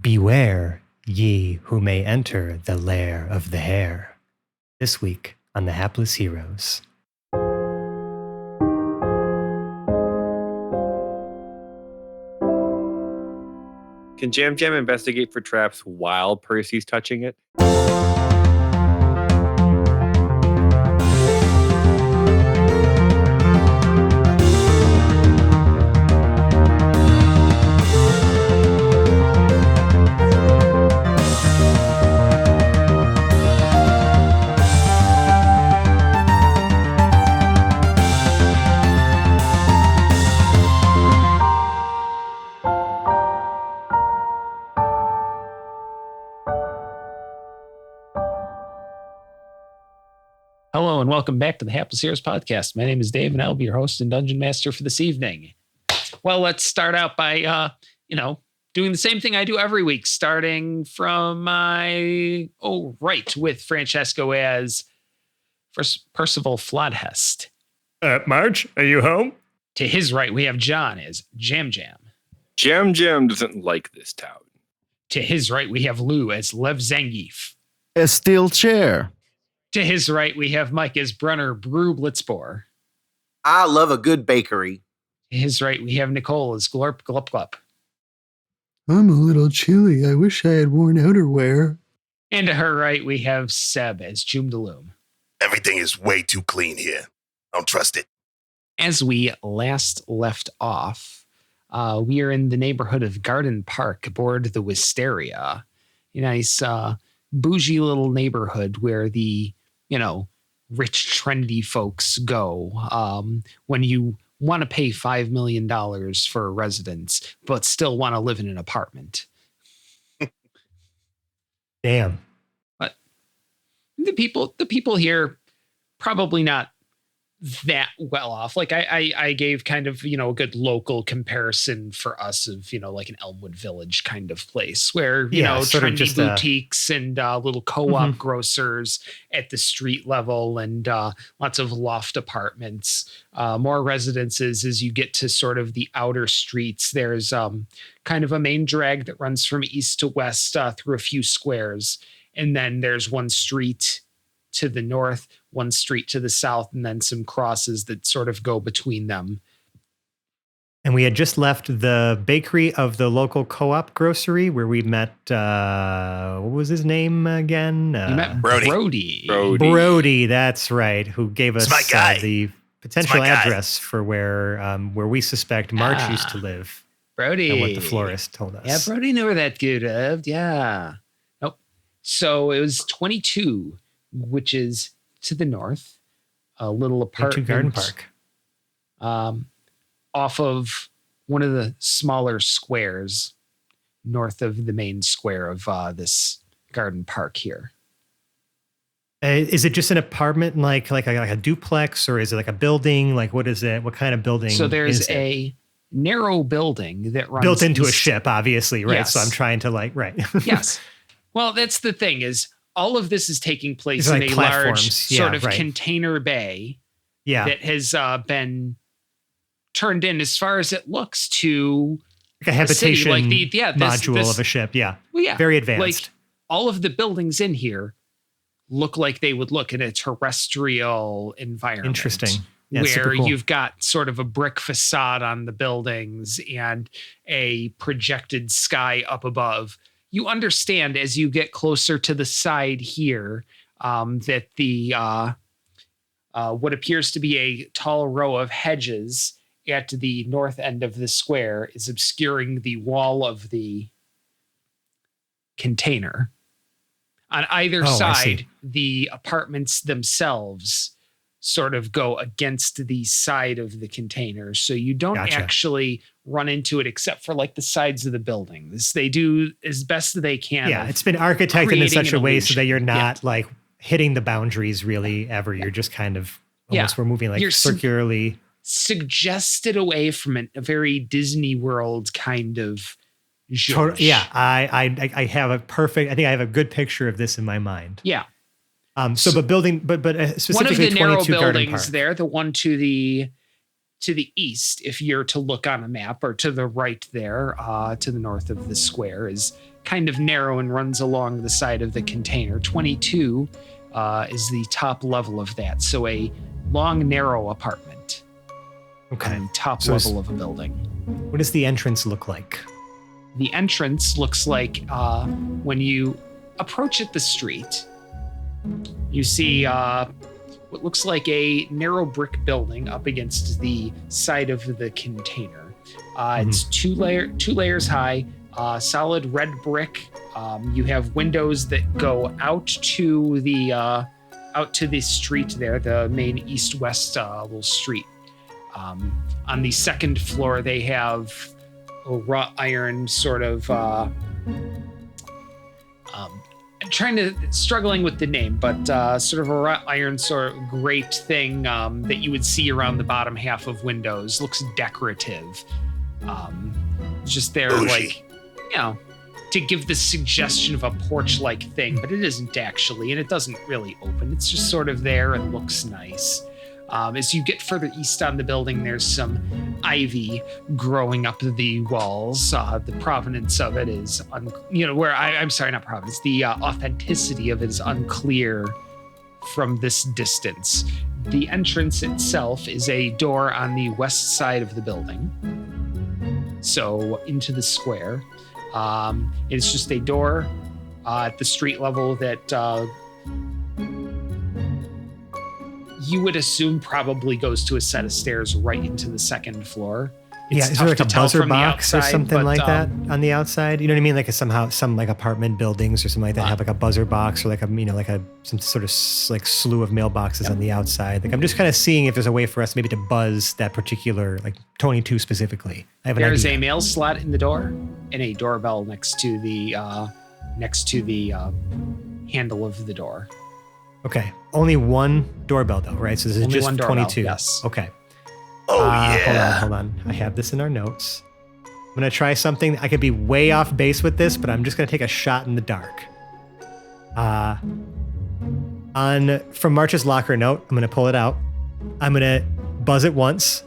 Beware, ye who may enter the lair of the Hare. This week on The Hapless Heroes. Can Jam Jam investigate for traps while Percy's touching it? Hello and welcome back to the Hapless Heroes podcast. My name is Dave and I'll be your host and dungeon master for this evening. Well, let's start out by, doing the same thing I do every week, starting from my, with Francesco as Percival Flodhest. Marge, are you home? To his right, we have John as Jam Jam. Jam Jam doesn't like this town. To his right, we have Lou as Lev Zangief. A steel chair. To his right, we have Mike as Brunner Brew Blitzbor. I love a good bakery. To his right, we have Nicole as Glorp Glup Glup. I'm a little chilly. I wish I had worn outerwear. And to her right, we have Seb as Joomdaloom. Everything is way too clean here. I don't trust it. As we last left off, we are in the neighborhood of Garden Park aboard the Wisteria. A nice, bougie little neighborhood where the, rich, trendy folks go when you want to pay $5 million for a residence, but still want to live in an apartment. Damn. But the people here probably not that well off. Like I gave kind of, a good local comparison for us of, like an Elmwood Village kind of place where, trendy boutiques and little co-op grocers at the street level and lots of loft apartments, more residences as you get to sort of the outer streets. There's kind of a main drag that runs from east to west through a few squares. And then there's one street to the north, one street to the south, and then some crosses that sort of go between them. And we had just left the bakery of the local co-op grocery where we met, what was his name again? You met Brody. Brody, that's right, who gave us the potential address for where we suspect March used to live. Brody. And what the florist told us. Yeah, Brody knew where that dude lived. Yeah. Nope. So it was 22, which is to the north, a little apartment. Garden Park. Off of one of the smaller squares north of the main square of this garden park here. Is it just an apartment like a duplex, or is it like a building? Like, what is it? What kind of building? So there's a narrow building that runs built into a ship, obviously, right? Yes. So I'm trying to right. Yes. Well, that's the thing is all of this is taking place in a large sort of container bay that has been turned in as far as it looks to like a habitation module of a ship. Yeah. Well, yeah. Very advanced. Like all of the buildings in here look like they would look in a terrestrial environment. Interesting. Yeah, where cool. You've got sort of a brick facade on the buildings and a projected sky up above. You understand as you get closer to the side here that the what appears to be a tall row of hedges at the north end of the square is obscuring the wall of the container. On either side, the apartments themselves sort of go against the side of the container. So you don't actually run into it except for like the sides of the buildings. They do as best they can. Yeah, it's been architected in such a way so that you're not like hitting the boundaries really ever. You're just kind of almost we're moving like circularly. Suggested away from a very Disney World kind of genre. Yeah, I have a perfect, I think I have a good picture of this in my mind. Yeah. But specifically one of the narrow 22 Garden buildings Park. there, the one to the to the east, if you're to look on a map, or to the right there, to the north of the square, is kind of narrow and runs along the side of the container. 22 is the top level of that. So a long, narrow apartment. Okay. On the top So level of a building. What does the entrance look like? The entrance looks like when you approach at the street, you see what looks like a narrow brick building up against the side of the container. It's two layers high, solid red brick. You have windows that go out to the street there, the main east-west little street. On the second floor, they have a wrought iron sort of struggling with the name, but sort of a wrought iron sort of grate thing that you would see around the bottom half of windows. Looks decorative. Just there, Bougie. to give the suggestion of a porch-like thing, but it isn't actually, and it doesn't really open. It's just sort of there and looks nice. As you get further east on the building, there's some ivy growing up the walls. The provenance of it is, I'm sorry, not provenance. The authenticity of it is unclear from this distance. The entrance itself is a door on the west side of the building. So into the square. It's just a door at the street level that you would assume probably goes to a set of stairs right into the second floor. It's Is there like tough a to tell buzzer from the box or outside, something but, like that on the outside? You know what I mean? Like some like apartment buildings or something like that have like a buzzer box or like some sort of like slew of mailboxes on the outside. Like I'm just kind of seeing if there's a way for us maybe to buzz that particular, like 22 specifically. I have an There's idea. a mail slot in the door and a doorbell next to the handle of the door. Okay. Only one doorbell though, right? So this is Only just one doorbell, 22. yes. Okay. Oh, yeah. Hold on. I have this in our notes. I'm going to try something. I could be way off base with this, but I'm just going to take a shot in the dark. From March's locker note, I'm going to pull it out. I'm going to buzz it once.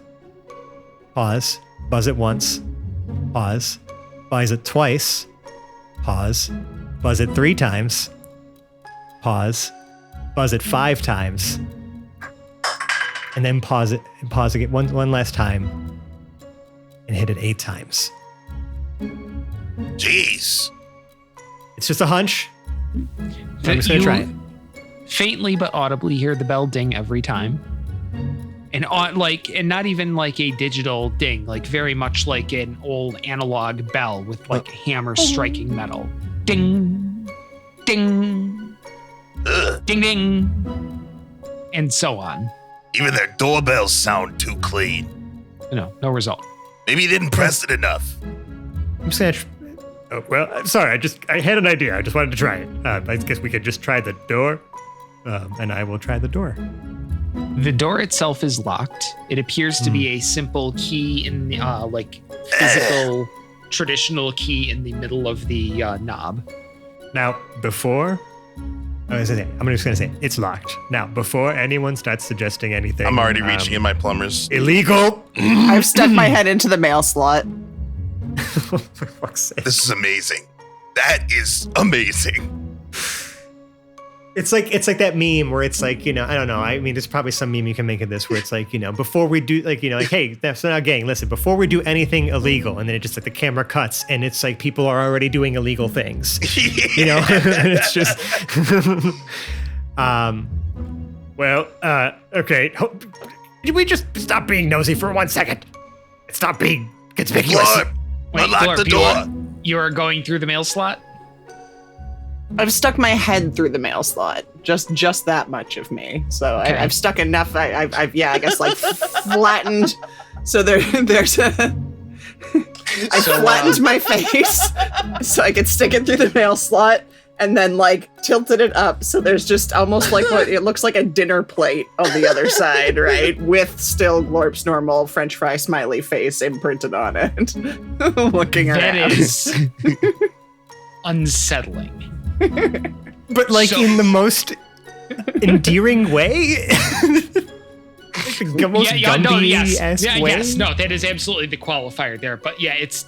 Pause. Buzz it once. Pause. Buzz it twice. Pause. Buzz it 3 times. Pause. Buzz it 5 times. And then pause it again one last time and hit it 8 times. Jeez. It's just a hunch. I'm just gonna try it. Faintly but audibly hear the bell ding every time. And not even like a digital ding, like very much like an old analog bell with like a hammer striking metal. Ding, ding, ding, ding, and so on. Even their doorbells sound too clean. No result. Maybe you didn't press it enough. I'm just gonna. I'm sorry. I had an idea. I just wanted to try it. I guess we could just try the door, and I will try the door. The door itself is locked. It appears to be a simple key in the physical, traditional key in the middle of the knob. Now, I'm just gonna say it's locked. Now, before anyone starts suggesting anything, I'm already reaching in my plumber's. illegal. I've stuck my head into the mail slot. For fuck's sake. This is amazing. That is amazing. It's like that meme where it's like, I don't know. I mean, there's probably some meme you can make of this where it's like, before we do hey, so now gang, listen, before we do anything illegal, and then it just like the camera cuts and it's like people are already doing illegal things. It's just okay. Did we just stop being nosy for 1 second? Stop being conspicuous. Glorp, unlock the door. You are going through the mail slot? I've stuck my head through the mail slot. Just that much of me. So Okay. I've stuck enough. I guess like flattened. So there's a. I flattened my face so I could stick it through the mail slot, and then like tilted it up so there's just almost like what it looks like a dinner plate on the other side, right? With still Glorp's normal French fry smiley face imprinted on it. Looking around. That is unsettling. But like So- in the most endearing way. most Gumby-esque way? Yes, no, that is absolutely the qualifier there. But yeah, it's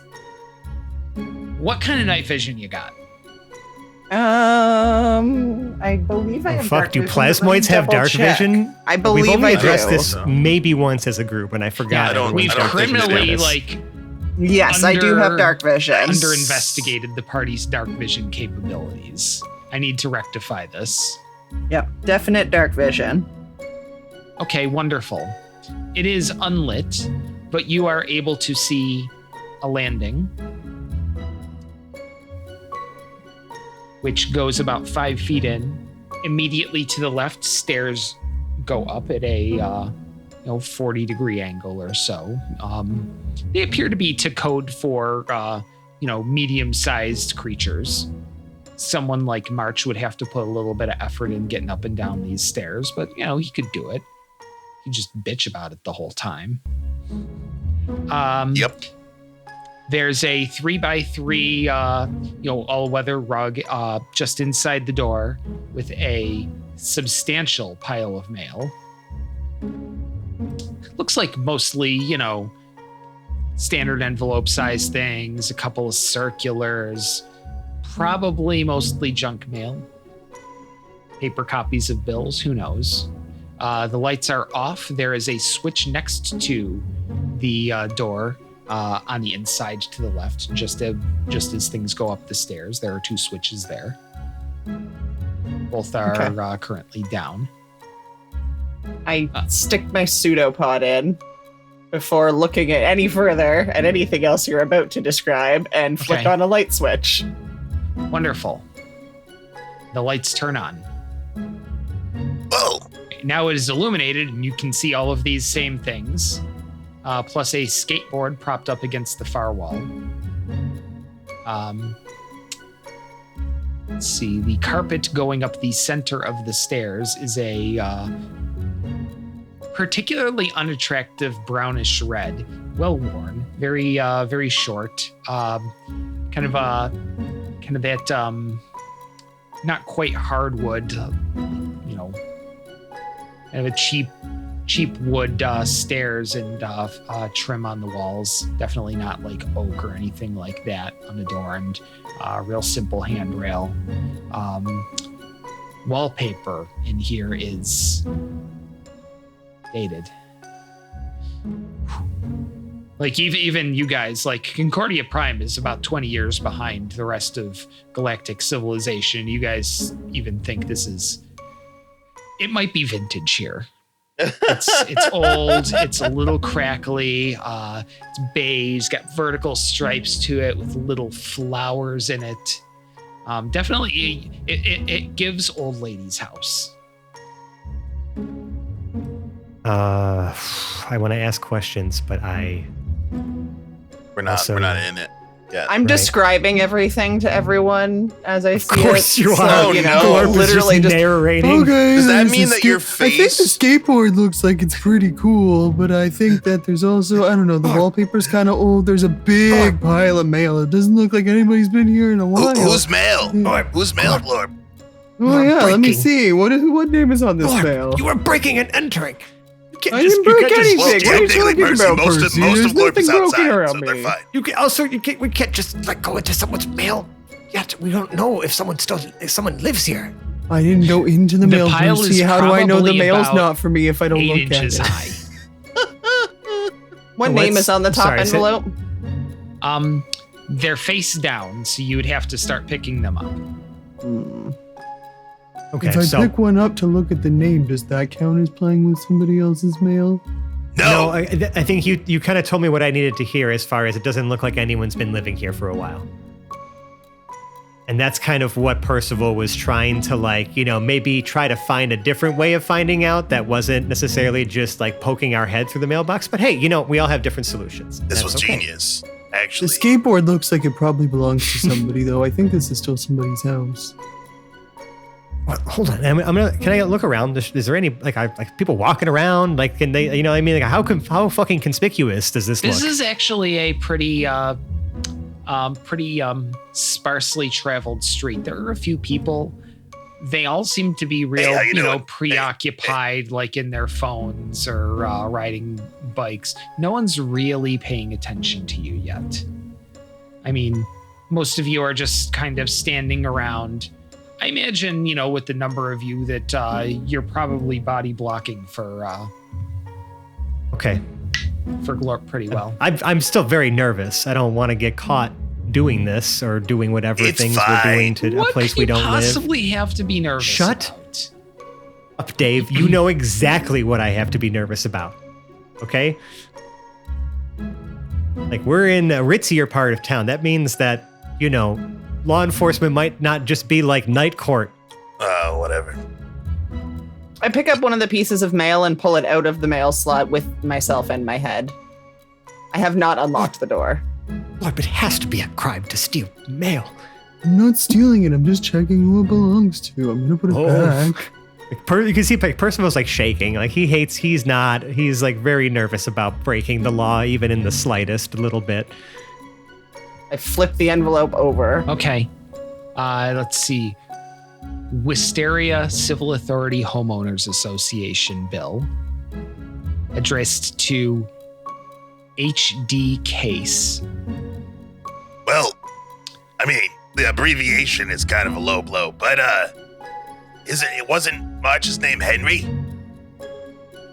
what kind of night vision you got? I believe I have dark Do vision. plasmoids have dark vision? I believe We've only I addressed do. this maybe once as a group, and I forgot. Yeah, We've I don't think criminally it is. like Yes, I do have dark vision. under investigated the party's dark vision capabilities. I need to rectify this. Yep, definite dark vision. Okay, wonderful. It is unlit, but you are able to see a landing, which goes about 5 feet in. Immediately to the left, stairs go up at a 40-degree angle or so. They appear to be to code for medium-sized creatures. Someone like March would have to put a little bit of effort in getting up and down these stairs, but he could do it. He just bitch about it the whole time. Yep. There's a 3x3, all-weather rug just inside the door with a substantial pile of mail. Looks like mostly, standard envelope size things, a couple of circulars, probably mostly junk mail. Paper copies of bills, who knows? The lights are off. There is a switch next to the door on the inside to the left, just as things go up the stairs. There are 2 switches there. Both are currently down. I stick my pseudopod in before looking at any further at anything else you're about to describe and flick on a light switch. Wonderful. The lights turn on. Whoa. Now it is illuminated and you can see all of these same things, plus a skateboard propped up against the far wall. Let's see, the carpet going up the center of the stairs is a particularly unattractive brownish red, well worn, very very short, kind of that not quite hardwood, kind of a cheap wood stairs and trim on the walls. Definitely not like oak or anything like that. Unadorned, real simple handrail. Wallpaper in here is dated. Like even you guys, like Concordia Prime is about 20 years behind the rest of galactic civilization. You guys even think it might be vintage here. It's old. It's a little crackly. It's beige. Got vertical stripes to it with little flowers in it. Definitely, it gives old lady's house. I want to ask questions, but We're not in it yet. I'm describing everything to everyone as I see it. Of course you are. Glorp is literally just narrating. Okay, Does that there's mean a that your I think the face- skateboard looks like it's pretty cool, but I think that there's also, I don't know, the wallpaper's kind of old. There's a big pile of mail. It doesn't look like anybody's been here in a while. Who's mail? Yeah. Who's mail, Glorp? Oh yeah, let me breaking. see. What name is on this mail? You are breaking and entering. I didn't break anything. Well, What are you technically, talking Percy, about, most Percy? of There's Glorp is nothing broken outside, around so they're me. fine. We can't just like go into someone's mail. Yet we don't know if someone lives here. I didn't go into the mail, pile Percy. is How do I know the probably mail's about not for me if I don't 8 look inches at it? high. What What's- name is on the top sorry, say- envelope? They're face down, so you would have to start picking them up. Okay, If I so pick one up to look at the name, does that count as playing with somebody else's mail? no, No. I think you kind of told me what I needed to hear as far as it doesn't look like anyone's been living here for a while. And that's kind of what Percival was trying to maybe try to find a different way of finding out that wasn't necessarily just like poking our head through the mailbox. But hey, we all have different solutions. This That's was okay. genius, The actually. skateboard looks like it probably belongs to somebody, though. I think this is still somebody's house. Well, hold on, can I look around? Is there any like people walking around? Like, can they? How fucking conspicuous does this look? This is actually a pretty sparsely traveled street. There are a few people they all seem to be real, how you doing? preoccupied, like in their phones or riding bikes. No one's really paying attention to you yet. I mean, most of you are just kind of standing around. I imagine, with the number of you that you're probably body blocking for Okay. for Glorp pretty well. I'm still very nervous. I don't want to get caught doing this or doing whatever It's things fine. we're doing to a place we don't What could you live. possibly have to be nervous Shut about? Up, Dave. You know exactly what I have to be nervous about. Okay? Like, we're in a ritzier part of town. That means that, law enforcement might not just be like night court. Whatever. I pick up one of the pieces of mail and pull it out of the mail slot with myself and my head. I have not unlocked the door. Lord, but it has to be a crime to steal mail. I'm not stealing it. I'm just checking who it belongs to. I'm gonna put it back. You can see like Percival's like shaking. Like he's like very nervous about breaking the law, even in the slightest little bit. I flip the envelope over. Okay. Let's see. Wisteria Civil Authority Homeowners Association bill addressed to HD Case. Well, I mean, the abbreviation is kind of a low blow, but it wasn't March's name Henry?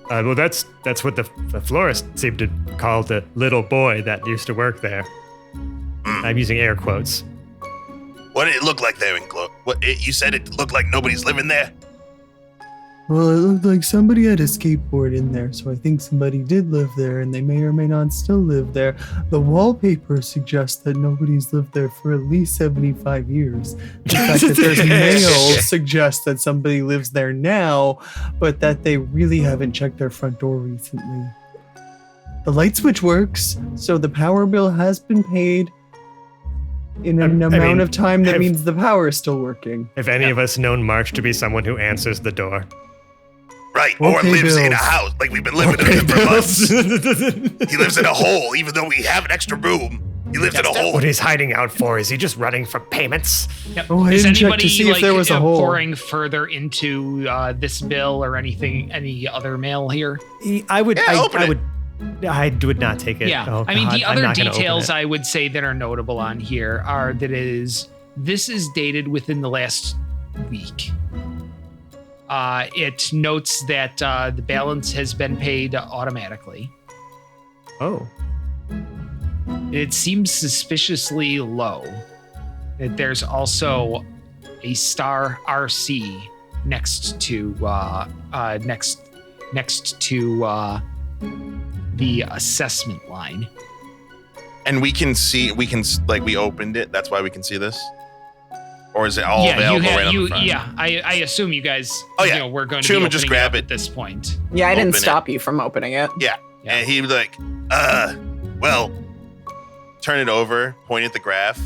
Well, that's what the florist seemed to call the little boy that used to work there. I'm using air quotes. What did it look like there in you said it looked like nobody's living there? Well, it looked like somebody had a skateboard in there, so I think somebody did live there, and they may or may not still live there. The wallpaper suggests that nobody's lived there for at least 75 years. The fact that there's mail suggests that somebody lives there now, but that they really haven't checked their front door recently. The light switch works, so the power bill has been paid in an amount of time that means the power is still working. Have any of us known March to be someone who answers the door? Right, Or or pay lives in a bills. house, like we've been living in it for months. He lives in a hole, even though we have an extra room. He lives in a hole. What he's hiding out for? Is he just running from payments? Yep. Oh, I Is didn't check anybody to see if there was a hole. pouring further into this bill or any other mail here? I would open it. I would not take it. Yeah. Oh, I mean, God, the I'm other not gonna open details it. I would say that are notable on here are that this is dated within the last week. It notes that the balance has been paid automatically. Oh. It seems suspiciously low. There's also a star RC next to the assessment line. And we opened it. That's why we can see this. Or is it all available right on the front? Yeah, I assume you guys. Oh, yeah. We're going to Chuma be just opening grab up it. at this point. Yeah, I didn't Open it. stop you from opening it. Yeah. Yeah. And he was like, turn it over, point at the graph.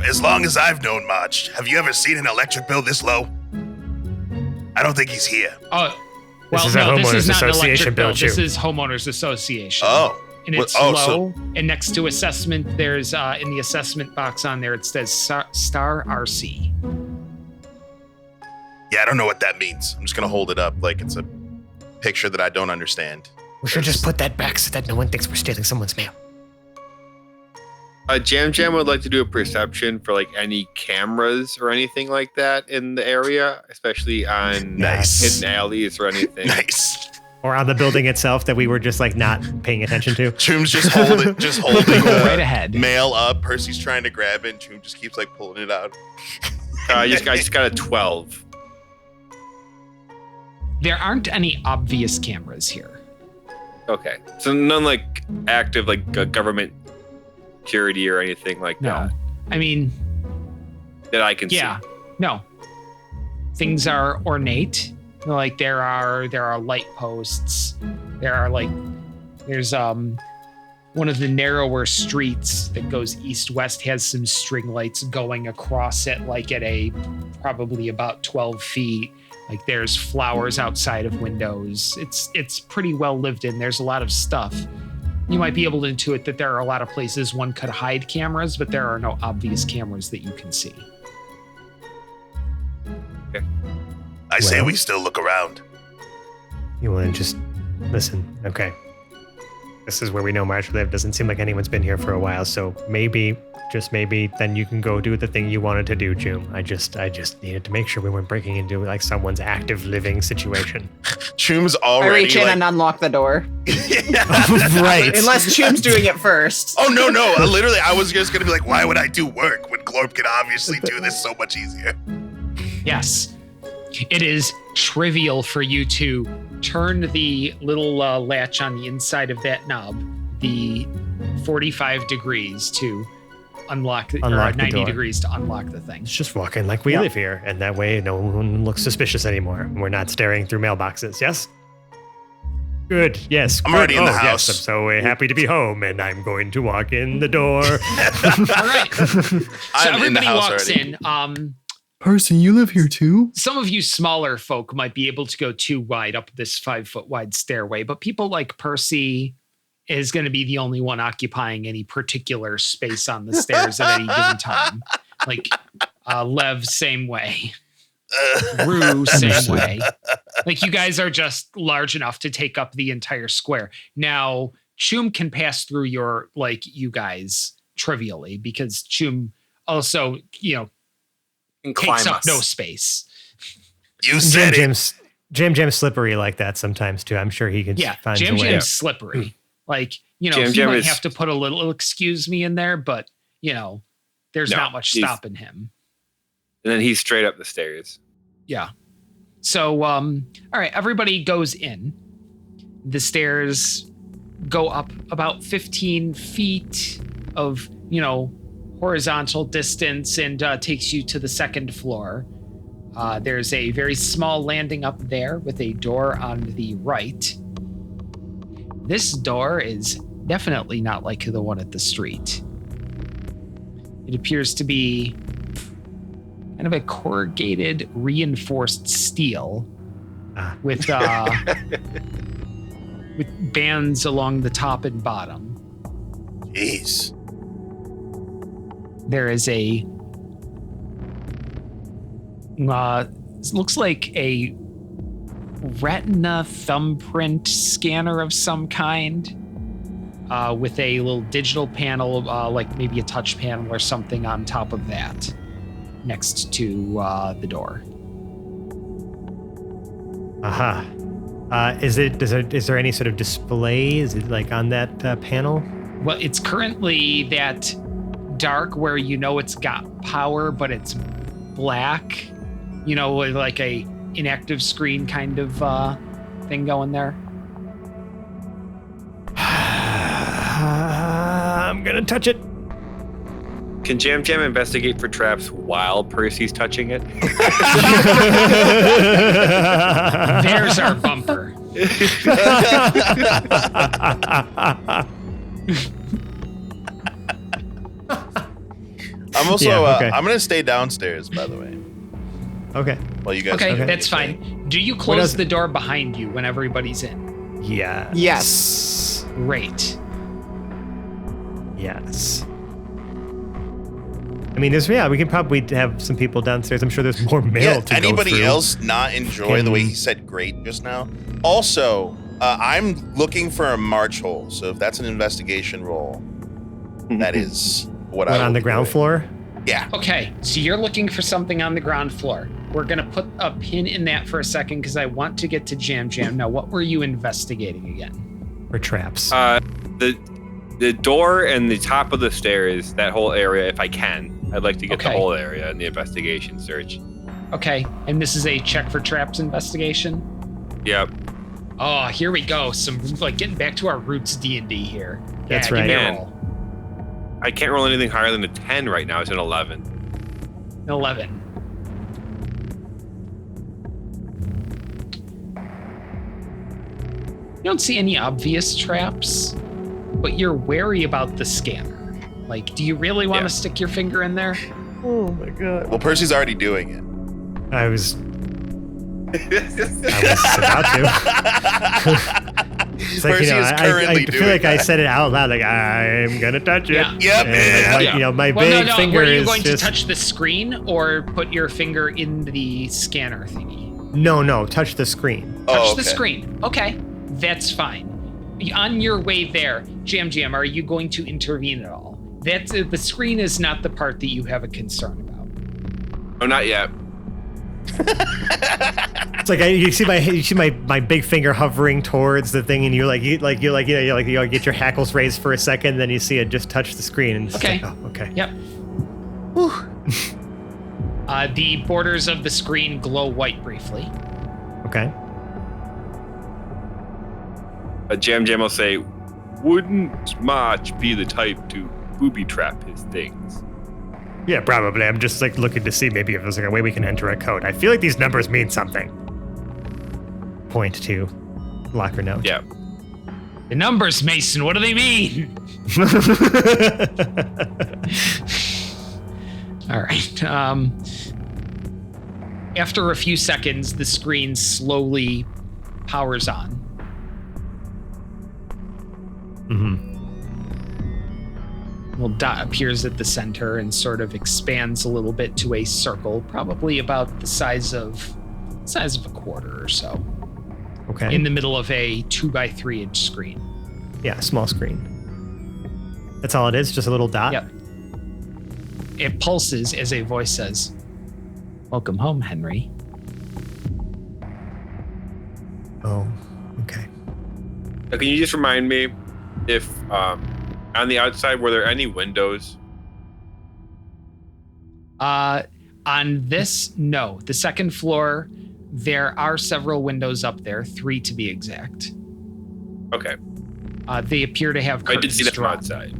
As long as I've known March, have you ever seen an electric bill this low? I don't think he's here. Oh, This well, is a no, this homeowners is not an association electric bill. bill, This too. is homeowners association. Oh. And it's Well, low. And next to assessment, there's in the assessment box on there, it says star RC. Yeah, I don't know what that means. I'm just going to hold it up like it's a picture that I don't understand. We should just put that back so that no one thinks we're stealing someone's mail. Jam Jam would like to do a perception for like any cameras or anything like that in the area, especially on Nice. hidden alleys or anything. Nice. Or on the building itself that we were just like not paying attention to. Choom's just holding Go right ahead. mail up. Percy's trying to grab it, and Choom just keeps like pulling it out. I just got a 12. There aren't any obvious cameras here. Okay, so none like active like government security or anything like No. that I mean, that I can yeah, see. no. Things are ornate. Like there are light posts. There's one of the narrower streets that goes east-west has some string lights going across it, like at a probably about 12 feet. Like there's flowers outside of windows. It's pretty well lived in. There's a lot of stuff. You might be able to intuit that there are a lot of places one could hide cameras, but there are no obvious cameras that you can see. I say we still look around. You want to just listen? Okay. This is where we know March lived. Doesn't seem like anyone's been here for a while, so maybe, just maybe, then you can go do the thing you wanted to do, Choom. I just needed to make sure we weren't breaking into like someone's active living situation. Choom's I already reach in and unlock the door. Right. Unless Choom's doing it first. Oh, no. Literally, I was just going to be like, why would I do work when Glorp can obviously do this so much easier? Yes. It is trivial for you to turn the little latch on the inside of that knob, the 45 degrees to unlock or 90 door. degrees to unlock the thing. Let's just walk in like we live here, and that way no one looks suspicious anymore. We're not staring through mailboxes, yes? Good, yes. I'm good. already in the Yes, house. I'm so happy to be home, and I'm going to walk in the door. All right. So I'm in the everybody house walks already. in. Percy, you live here too? Some of you smaller folk might be able to go too wide up this 5-foot wide stairway, but people like Percy is going to be the only one occupying any particular space on the stairs at any given time. Like Lev, same way. Rue, same way. Like you guys are just large enough to take up the entire square. Now, Choom can pass through you guys trivially because Choom also, takes up no space. You said Jam's slippery like that sometimes too. I'm sure he could find a way. Jam's slippery. Like, he might have to put a little excuse me in there, but there's not much stopping him. And then he's straight up the stairs. Yeah. So, all right, everybody goes in. The stairs go up about 15 feet of, horizontal distance and takes you to the second floor. There's a very small landing up there with a door on the right. This door is definitely not like the one at the street. It appears to be kind of a corrugated, reinforced steel with bands along the top and bottom. Jeez. There is looks like a retina thumbprint scanner of some kind with a little digital panel, like maybe a touch panel or something on top of that next to the door. Aha. Is there any sort of display? Is it like on that panel? Well, it's currently that dark where it's got power, but it's black, with like a inactive screen kind of thing going there. I'm gonna touch it. Can Jam investigate for traps while Percy's touching it? There's our bumper. I'm also, okay. I'm going to stay downstairs, by the way. Okay. While you guys Okay, that's fine. Do you close the door behind you when everybody's in? Yeah. Yes. Great. Yes. I mean, we could probably have some people downstairs. I'm sure there's more mail to go anybody through. else not enjoy the way he said great just now? Also, I'm looking for a march hole, so if that's an investigation roll, that is what I on the ground floor? Yeah. Okay, so you're looking for something on the ground floor. We're going to put a pin in that for a second because I want to get to Jam. Now, what were you investigating again? Or traps? The door and the top of the stairs, that whole area, if I can. I'd like to get the whole area in the investigation search. Okay, and this is a check for traps investigation? Yep. Oh, here we go. Some getting back to our roots D&D here. That's give right. me a Man. roll. I can't roll anything higher than a 10 right now. It's an 11. 11. You don't see any obvious traps, but you're wary about the scanner. Do you really want to stick your finger in there? Oh my god. Well, Percy's already doing it. I was about to. It's like, Percy is currently I doing feel like I that. said it out loud, like I'm gonna touch it. Yeah. Yep. And, like, Yeah. my Well, big no. finger Were you is going just to touch the screen or put your finger in the scanner thingy? no, touch the screen. Touch the screen. Okay, that's fine. On your way there, Jam, are you going to intervene at all? That's the screen is not the part that you have a concern about. Oh, not yet. It's like you see my big finger hovering towards the thing, and you get your hackles raised for a second, then you see it just touch the screen, and it's Okay. like, oh, okay. Yep. The borders of the screen glow white briefly. Okay. Jam will say, "Wouldn't March be the type to booby trap his things?" Yeah, probably. I'm just like looking to see maybe if there's like a way we can enter a code. I feel like these numbers mean something. Point to locker note. Yeah. The numbers, Mason, what do they mean? All right. After a few seconds, the screen slowly powers on. Mm-hmm. Little dot appears at the center and sort of expands a little bit to a circle, probably about the size of a quarter or so, Okay. in the middle of a 2x3 inch screen. Yeah, small screen. That's all it is, just a little dot? Yep. It pulses as a voice says, "Welcome home, Henry." Oh, okay. Now, can you just remind me if on the outside were there any windows? On this, no. The second floor, there are several windows up there, 3 to be exact. Okay. They appear to have I curtains did see that from drawn. outside.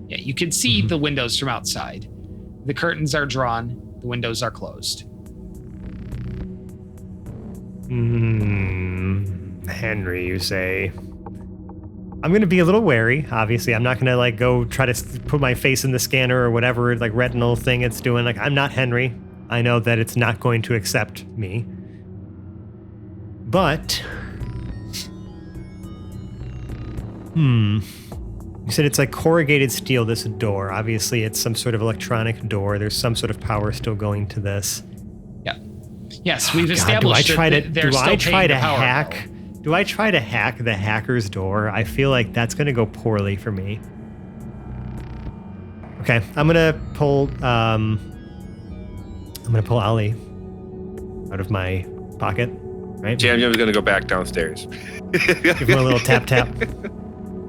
Yeah, you can see the windows from outside. The curtains are drawn, the windows are closed. Henry, you say. I'm going to be a little wary. Obviously, I'm not going to like go try to put my face in the scanner or whatever like retinal thing it's doing. Like, I'm not Henry. I know that it's not going to accept me. But you said it's like corrugated steel, this door. Obviously, it's some sort of electronic door. There's some sort of power still going to this. Yeah. Yes, we've God, established do I try that they're to still paying the power hack? bill. Do I try to hack the hacker's door? I feel like that's going to go poorly for me. Okay, I'm going to pull Ollie out of my pocket, right? Jam's gonna go back downstairs. Give him a little tap tap.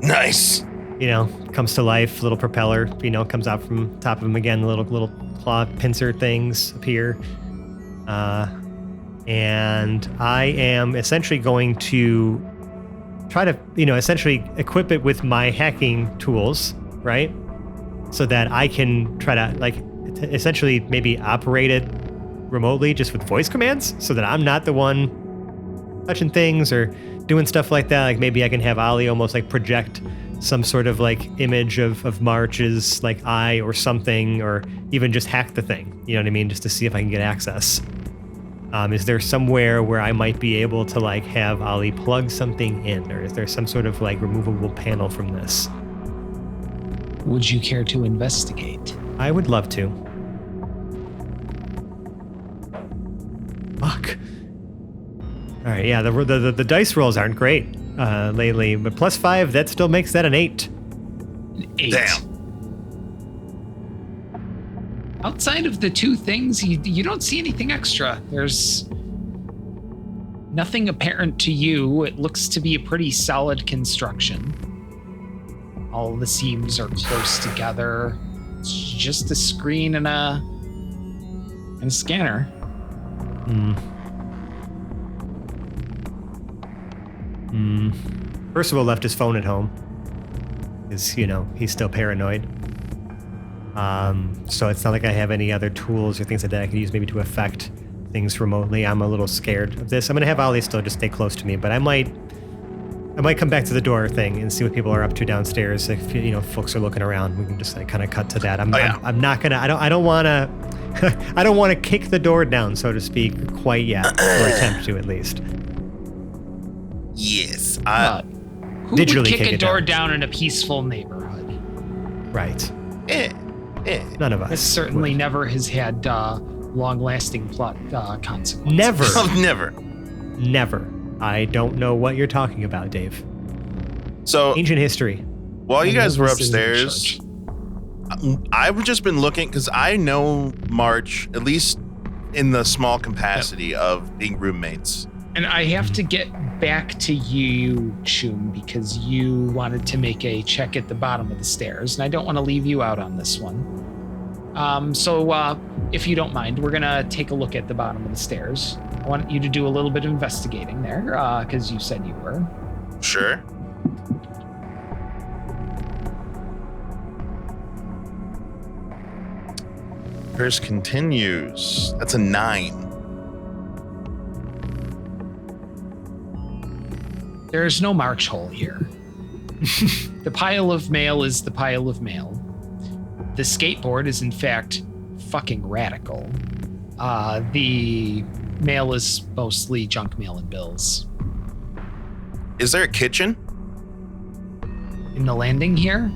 Nice. You know, comes to life, little propeller, comes out from top of him again, little claw pincer things appear. And I am essentially going to try to, essentially equip it with my hacking tools, right? So that I can try to, essentially maybe operate it remotely just with voice commands so that I'm not the one touching things or doing stuff like that. Like maybe I can have Ollie almost like project some sort of like image of March's like eye or something, or even just hack the thing, you know what I mean? Just to see if I can get access. Is there somewhere where I might be able to like have Ollie plug something in, or is there some sort of like removable panel from this? Would you care to investigate? I would love to. Fuck. All right, yeah, the dice rolls aren't great lately, but +5, that still makes that an 8. 8. Damn. Outside of the 2 things, you don't see anything extra. There's nothing apparent to you. It looks to be a pretty solid construction. All the seams are close together. It's just a screen and a scanner. Percival left his phone at home because, he's still paranoid. So it's not like I have any other tools or things like that I could use maybe to affect things remotely. I'm a little scared of this. I'm going to have Ollie still just stay close to me, but I might come back to the door thing and see what people are up to downstairs. If folks are looking around, we can just like kind of cut to that. I'm not going to, I don't want to, I don't want to kick the door down, so to speak, quite yet, or attempt to at least. Yes. Who Digitally would kick kick a it door down. down in a peaceful neighborhood? Right. Eh. None of us. It certainly would. never has had long-lasting plot consequences. Never. Never. Never. I don't know what you're talking about, Dave. So Ancient history. while you I know guys were this isn't a upstairs, church. I've just been looking because I know March, at least in the small capacity of being roommates. And I have to get back to you, Choom, because you wanted to make a check at the bottom of the stairs, and I don't want to leave you out on this one. So if you don't mind, we're going to take a look at the bottom of the stairs. I want you to do a little bit of investigating there, because you said you were. Sure. Curse continues. That's a 9. There's no march hole here. The pile of mail is the pile of mail. The skateboard is, in fact, fucking radical. The mail is mostly junk mail and bills. Is there a kitchen? In the landing here?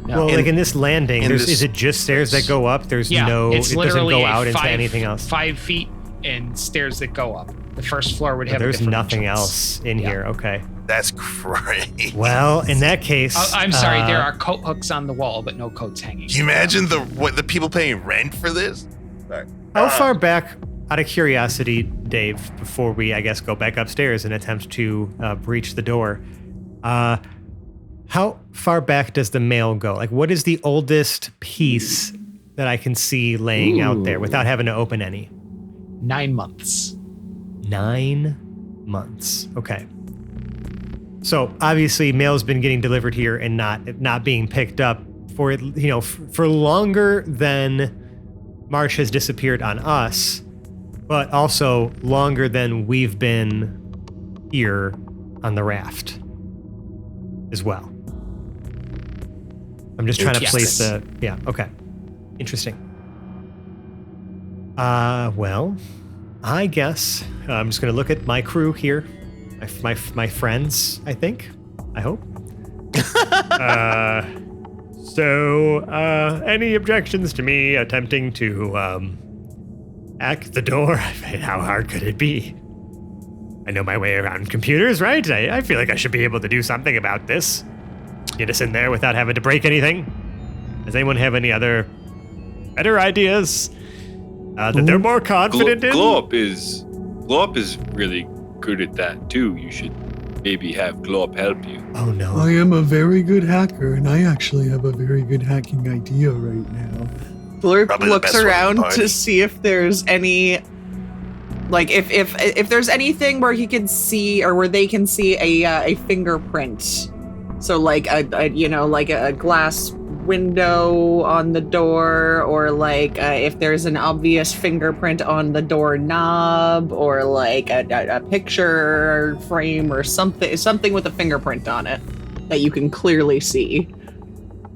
No. Well, like in this landing, in this- is it just stairs that go up? There's Yeah, no, it it's doesn't literally go out a into anything else. 5 feet and stairs that go up. The first floor would have a There's different nothing entrance. else in Yeah. here. Okay. That's great. Well, in that case, I'm sorry, there are coat hooks on the wall, but no coats hanging. Can you imagine the people paying rent for this? Sorry. How far back, out of curiosity, Dave, before we, I guess, go back upstairs and attempt to breach the door, how far back does the mail go? Like, what is the oldest piece that I can see laying out there without having to open any? 9 months. 9 months. Okay. So obviously, mail's been getting delivered here and not being picked up for for longer than March has disappeared on us, but also longer than we've been here on the raft as well. I'm just trying to Yes. place the okay. Interesting. Well, I guess I'm just gonna look at my crew here, my friends. I think, I hope. So, any objections to me attempting to hack the door? How hard could it be? I know my way around computers, right? I feel like I should be able to do something about this. Get us in there without having to break anything. Does anyone have any other better ideas that they're more confident in? Glow Up is really good at that too. You should maybe have Glow Up help you. Oh no. I am a very good hacker, and I actually have a very good hacking idea right now. Blurp Probably the looks best one around in the party. to see if there's any, like, if there's anything where he can see or where they can see a fingerprint. So like a glass window on the door, or like if there's an obvious fingerprint on the door knob, or like a picture frame or something with a fingerprint on it that you can clearly see.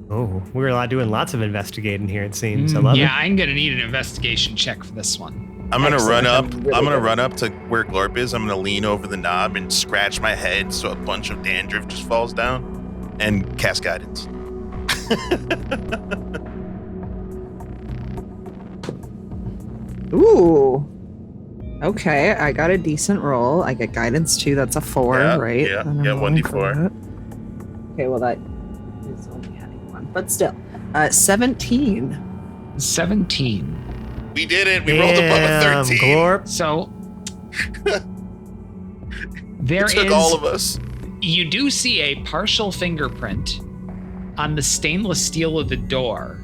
Oh, we're doing lots of investigating here, it seems. I love Yeah, it. I'm gonna need an investigation check for this one. I'm gonna Excellent. run up. I'm really I'm gonna good. run up to where Glorp is. I'm gonna lean over the knob and scratch my head so a bunch of dandruff just falls down, and cast guidance. Ooh. Okay, I got a decent roll. I get guidance too. That's a 4, Yeah, right? yeah, And I'm yeah, rolling 1d4. for that. Okay, well that is only adding 1, but still, 17. 17. We did it. We rolled above a Damn, 13. Glorp. So there It took is. all of us. You do see a partial fingerprint on the stainless steel of the door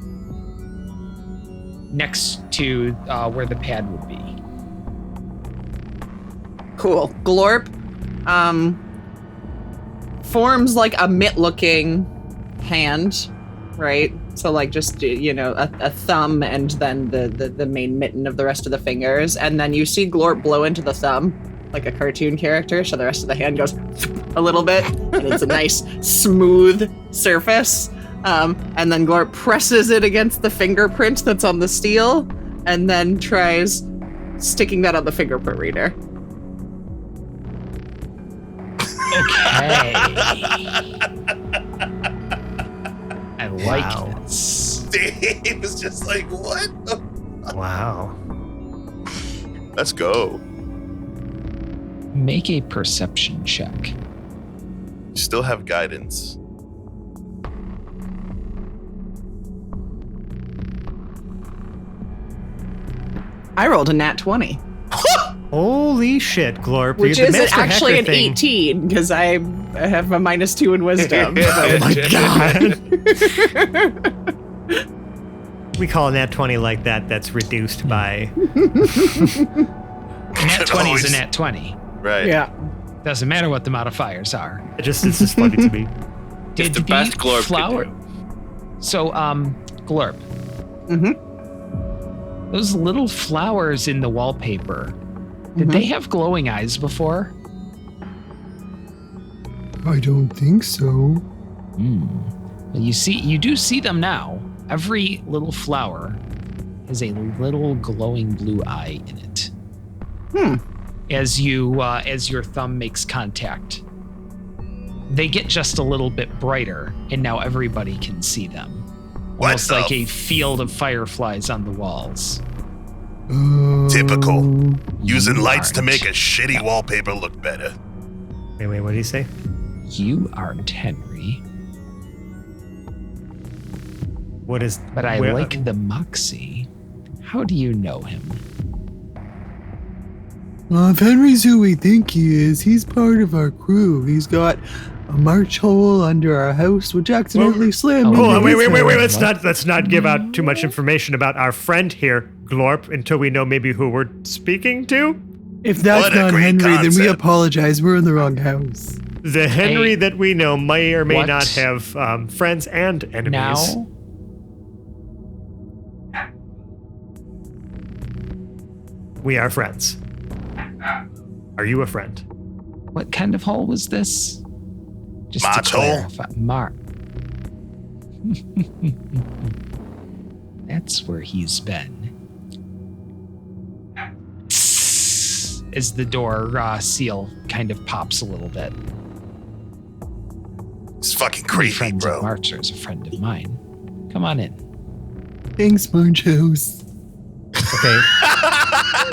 next to where the pad would be. Cool. Glorp forms like a mitt-looking hand, right? So like just a thumb and then the main mitten of the rest of the fingers, and then you see Glorp blow into the thumb like a cartoon character, so the rest of the hand goes a little bit, and it's a nice smooth surface. And then Glorp presses it against the fingerprint that's on the steel, and then tries sticking that on the fingerprint reader. Okay. I like Wow. this. Dave was just like, what? Wow. Let's go. Make a perception check. Still have guidance. I rolled a nat 20, Holy shit, Glorp. which the is Master actually Hacker an thing. 18 because I have a -2 in wisdom. Oh my god. We call a nat 20 like that. That's reduced by. Nat 20 is always- a nat 20. Right. Yeah. Doesn't matter what the modifiers are. It's just funny to me. Did the best Glorp could flower? do. So, Glorp, Mm-hmm. those little flowers in the wallpaper, did they have glowing eyes before? I don't think so. Well, you do see them now. Every little flower has a little glowing blue eye in it. As your thumb makes contact, they get just a little bit brighter, and now everybody can see them. What Almost the like a field of fireflies on the walls. Typical. Using You lights to aren't. make a shitty wallpaper look better. Wait, what did he say? You aren't Henry, What is. but I where- like the moxie. How do you know him? Well, if Henry's who we think he is, he's part of our crew. He's got a march hole under our house, which accidentally slammed Oh, Hold into on, wait. his house. Let's not give out too much information about our friend here, Glorp, until we know maybe who we're speaking to. If that's What a not great Henry, then we concept. apologize. We're in the wrong house. The Henry Hey, that we know may or may what? not have friends and enemies. Now, We are friends. Are you a friend? what kind of hole was this? Just March to hole? clarify, That's where he's been. As the door seal kind of pops a little bit. It's fucking Any creepy, friends bro. of Marcher's a friend of mine. Come on in. Thanks, March House. Okay.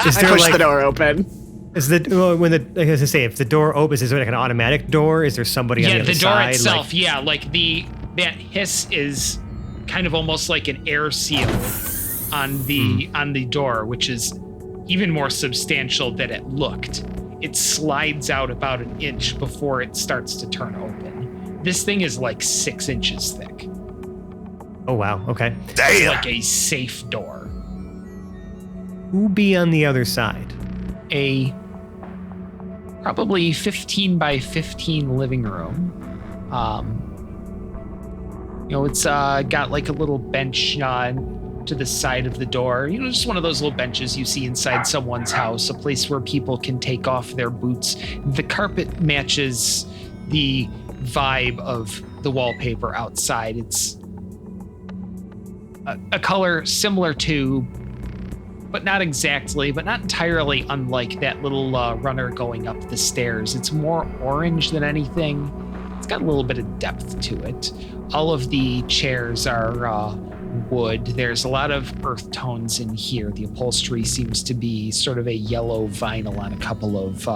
Is I there pushed like the door open. is the when the like I was gonna say if the door opens is there like an automatic door? Is there somebody on the Yeah, other the door side? itself. Yeah, like that hiss is kind of almost like an air seal on the door, which is even more substantial than it looked. It slides out about an inch before it starts to turn open. This thing is like 6 inches thick. Oh wow. Okay. It's Damn. like a safe door. Who be on the other side? A probably 15 by 15 living room. It's got like a little bench to the side of the door. Just one of those little benches you see inside someone's house, a place where people can take off their boots. The carpet matches the vibe of the wallpaper outside. It's a color similar to, but not exactly, but not entirely unlike that little runner going up the stairs. It's more orange than anything. It's got a little bit of depth to it. All of the chairs are wood. There's a lot of earth tones in here. The upholstery seems to be sort of a yellow vinyl on a couple of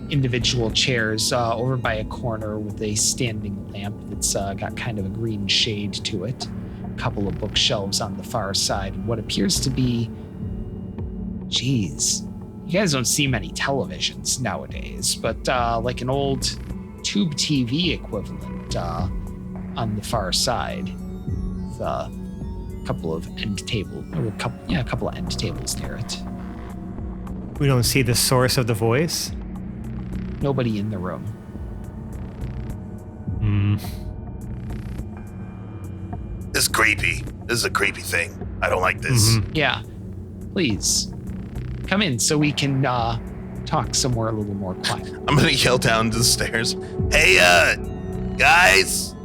individual chairs over by a corner with a standing lamp that's got kind of a green shade to it. A couple of bookshelves on the far side. What appears to be, geez, you guys don't see many televisions nowadays, but like an old tube TV equivalent on the far side. With a couple of end tables near it. We don't see the source of the voice. Nobody in the room. This is creepy. This is a creepy thing. I don't like this. Yeah, please come in so we can talk somewhere a little more quiet. I'm gonna yell down the stairs. Hey, guys.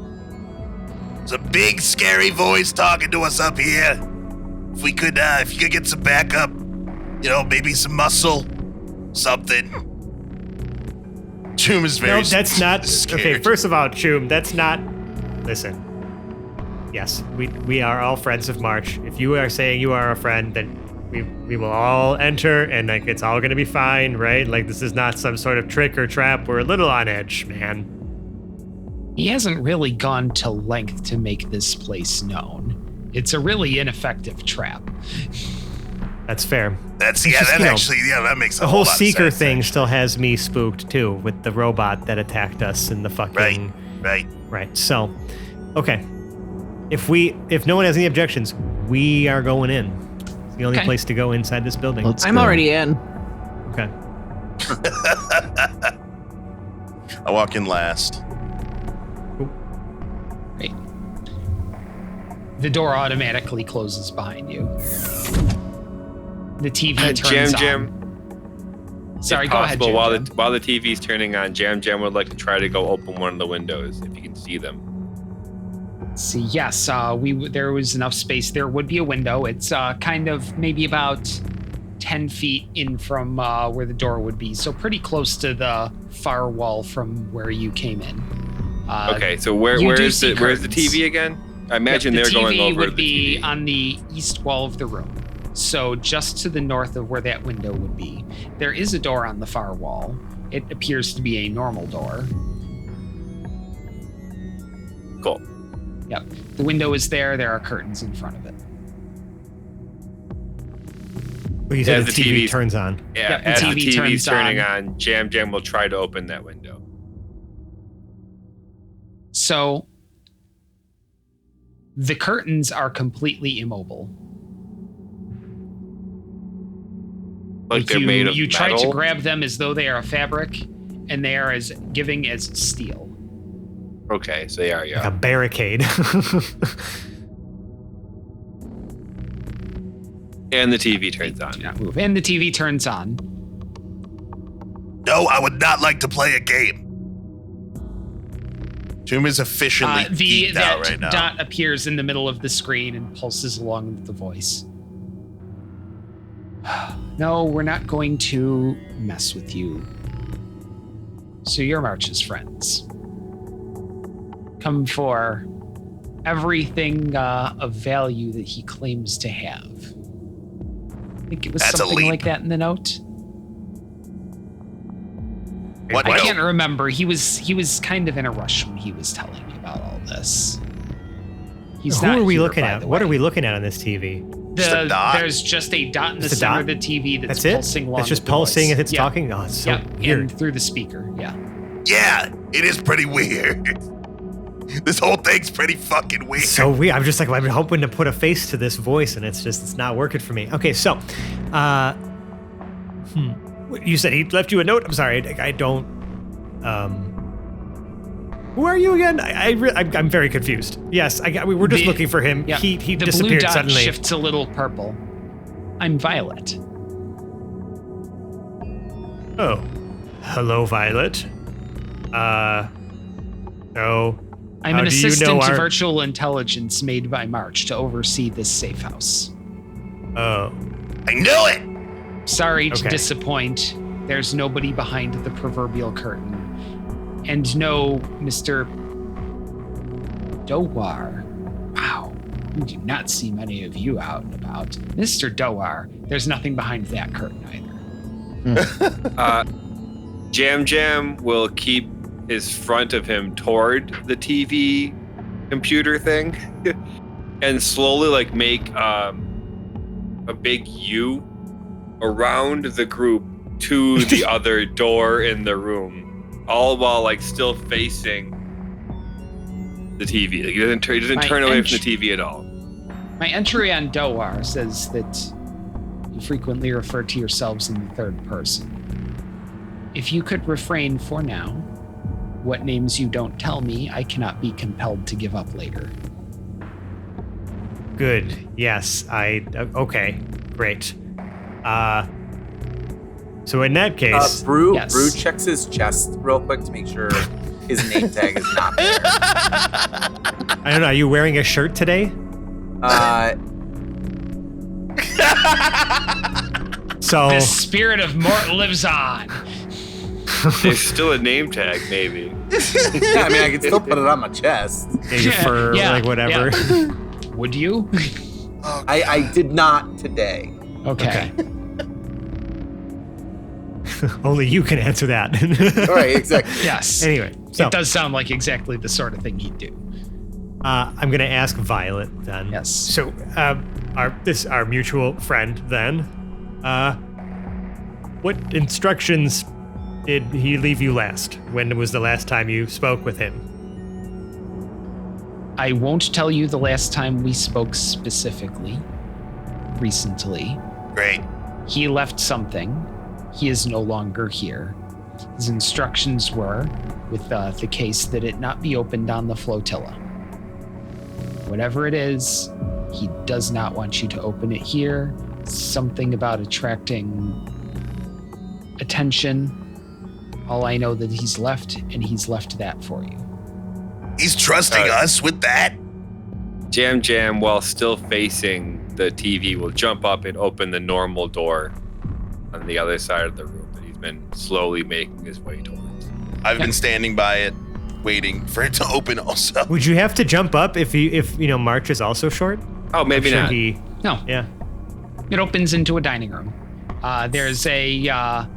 There's a big scary voice talking to us up here. If you could get some backup, maybe some muscle, something. Choom is very No, that's not. scared. Okay, first of all, Choom, that's not. Listen. Yes, we are all friends of March. If you are saying you are a friend, then we will all enter, and like it's all gonna be fine, right? Like this is not some sort of trick or trap. We're a little on edge, man. He hasn't really gone to length to make this place known. It's a really ineffective trap. That's fair. That's It's just, that makes a The whole whole lot of seeker sense, thing actually. still has me spooked too, with the robot that attacked us in the fucking. Right. So, okay. If no one has any objections, we are going in. It's the only Okay. place to go inside this building. I'm already in. Okay. I walk in last. Great. The door automatically closes behind you. The TV turns Jam. on. Sorry, go ahead, Possible, Jam. while the TV's turning on, Jam would like to try to go open one of the windows if you can see them. See, yes, there was enough space. There would be a window. It's kind of maybe about 10 feet in from where the door would be, so pretty close to the far wall from where you came in. Okay, so where's the TV again? I imagine they're going over the TV would the be TV. on the east wall of the room, so just to the north of where that window would be. There is a door on the far wall. It appears to be a normal door. Cool. Yep. The window is there. There are curtains in front of it. Well, you said As the the TV TV's turns on. Yeah, Yep, the as TV the TV's turns turning on, Jam will try to open that window. So the curtains are completely immobile. Like they're made of You try to metal? grab them as though they are a fabric, and they are as giving as steel. Okay, so they are, Like yeah. a barricade. And the TV turns Do on. not move. And the TV turns on. No, I would not like to play a game. Choom is efficiently geeked out right now. Dot appears in the middle of the screen and pulses along with the voice. No, we're not going to mess with you. So you're March's friends. Come for everything of value that he claims to have. I think it was That's a something leap. like that in the note. What? I No. can't remember. He was kind of in a rush when he was telling me about all this. He's Who not are we here, looking by at? the What way. are we looking at on this TV? Just a dot? There's just a dot in the Just a center dot? of the TV that's That's pulsing it? along It's just with the pulsing voice. if it's Yeah. talking? Oh, it's so Yeah, weird. and through the speaker. Yeah. Yeah, it is pretty weird. This whole thing's pretty fucking weird. So weird. I'm just like, I'm hoping to put a face to this voice, and it's not working for me. Okay, so, you said he left you a note? I'm sorry, I don't, who are you again? I'm very confused. Yes, we were just looking for him. Yeah. He the blue disappeared dot suddenly. shifts a little purple. I'm Violet. Oh, hello, Violet. So, I'm how an do you know assistant to our- virtual intelligence made by March to oversee this safe house. oh, I knew it. Sorry to Okay. disappoint. There's nobody behind the proverbial curtain. And no, Mr. Dowar. Wow. We do not see many of you out and about. Mr. Dowar, there's nothing behind that curtain either. Jam will keep his front of him toward the TV computer thing and slowly like make a big U around the group to the other door in the room, all while like still facing the TV. Like, he doesn't turn away from the TV at all. My entry on Dowar says that you frequently refer to yourselves in the third person. If you could refrain for now, what names you don't tell me, I cannot be compelled to give up later. good. Yes, okay, great. So in that case, Brew Yes. checks his chest real quick to make sure his name tag is not there. I don't know, are you wearing a shirt today? So, The spirit of Mort lives on. There's still a name tag, maybe. Yeah, I mean, I can still put it on my chest. Yeah, your fur, like whatever. yeah. Would you? I did not today. Okay. Only you can answer that. All right, exactly. Yes. Anyway, so It does sound like exactly the sort of thing he'd do. I'm gonna ask Violet then. Yes. So, our mutual friend then. What instructions did he leave you last? When was the last time you spoke with him? I won't tell you the last time we spoke specifically. Recently. Great. He left something. He is no longer here. His instructions were, with the case, that it not be opened on the flotilla. Whatever it is, he does not want you to open it here. Something about attracting attention. All I know that he's left, and he's left that for you. He's trusting us with that? Jam, while still facing the TV, will jump up and open the normal door on the other side of the room that he's been slowly making his way towards. I've been standing by it, waiting for it to open also. Would you have to jump up if March is also short? Oh, maybe I'm sure not. No. Yeah. It opens into a dining room. There's the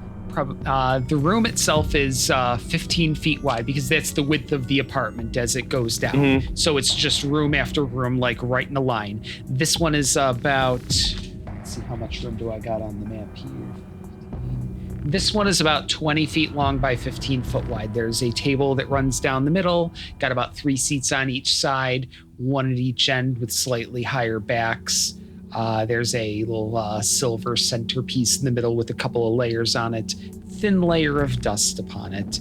room itself is 15 feet wide because that's the width of the apartment as it goes down. Mm-hmm. So it's just room after room, like right in a line. This one is about, let's see, how much room do I got on the map here? This one is about 20 feet long by 15 foot wide. There's a table that runs down the middle, got about 3 seats on each side, one at each end with slightly higher backs. There's a little silver centerpiece in the middle with a couple of layers on it, thin layer of dust upon it.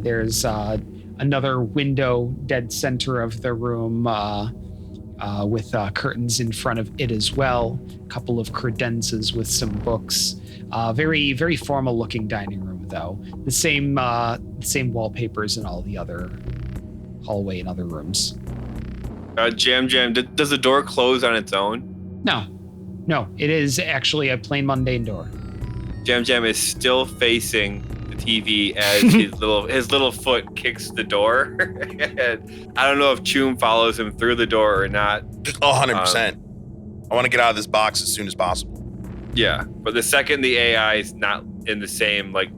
There's another window dead center of the room with curtains in front of it as well. A couple of credenzas with some books. Very, very formal looking dining room though. The same wallpapers in all the other hallway and other rooms. Jam, does the door close on its own? No, it is actually a plain mundane door. Jam is still facing the TV as his little foot kicks the door. And I don't know if Choom follows him through the door or not. 100%. I want to get out of this box as soon as possible. Yeah, but the second the AI is not in the same, like,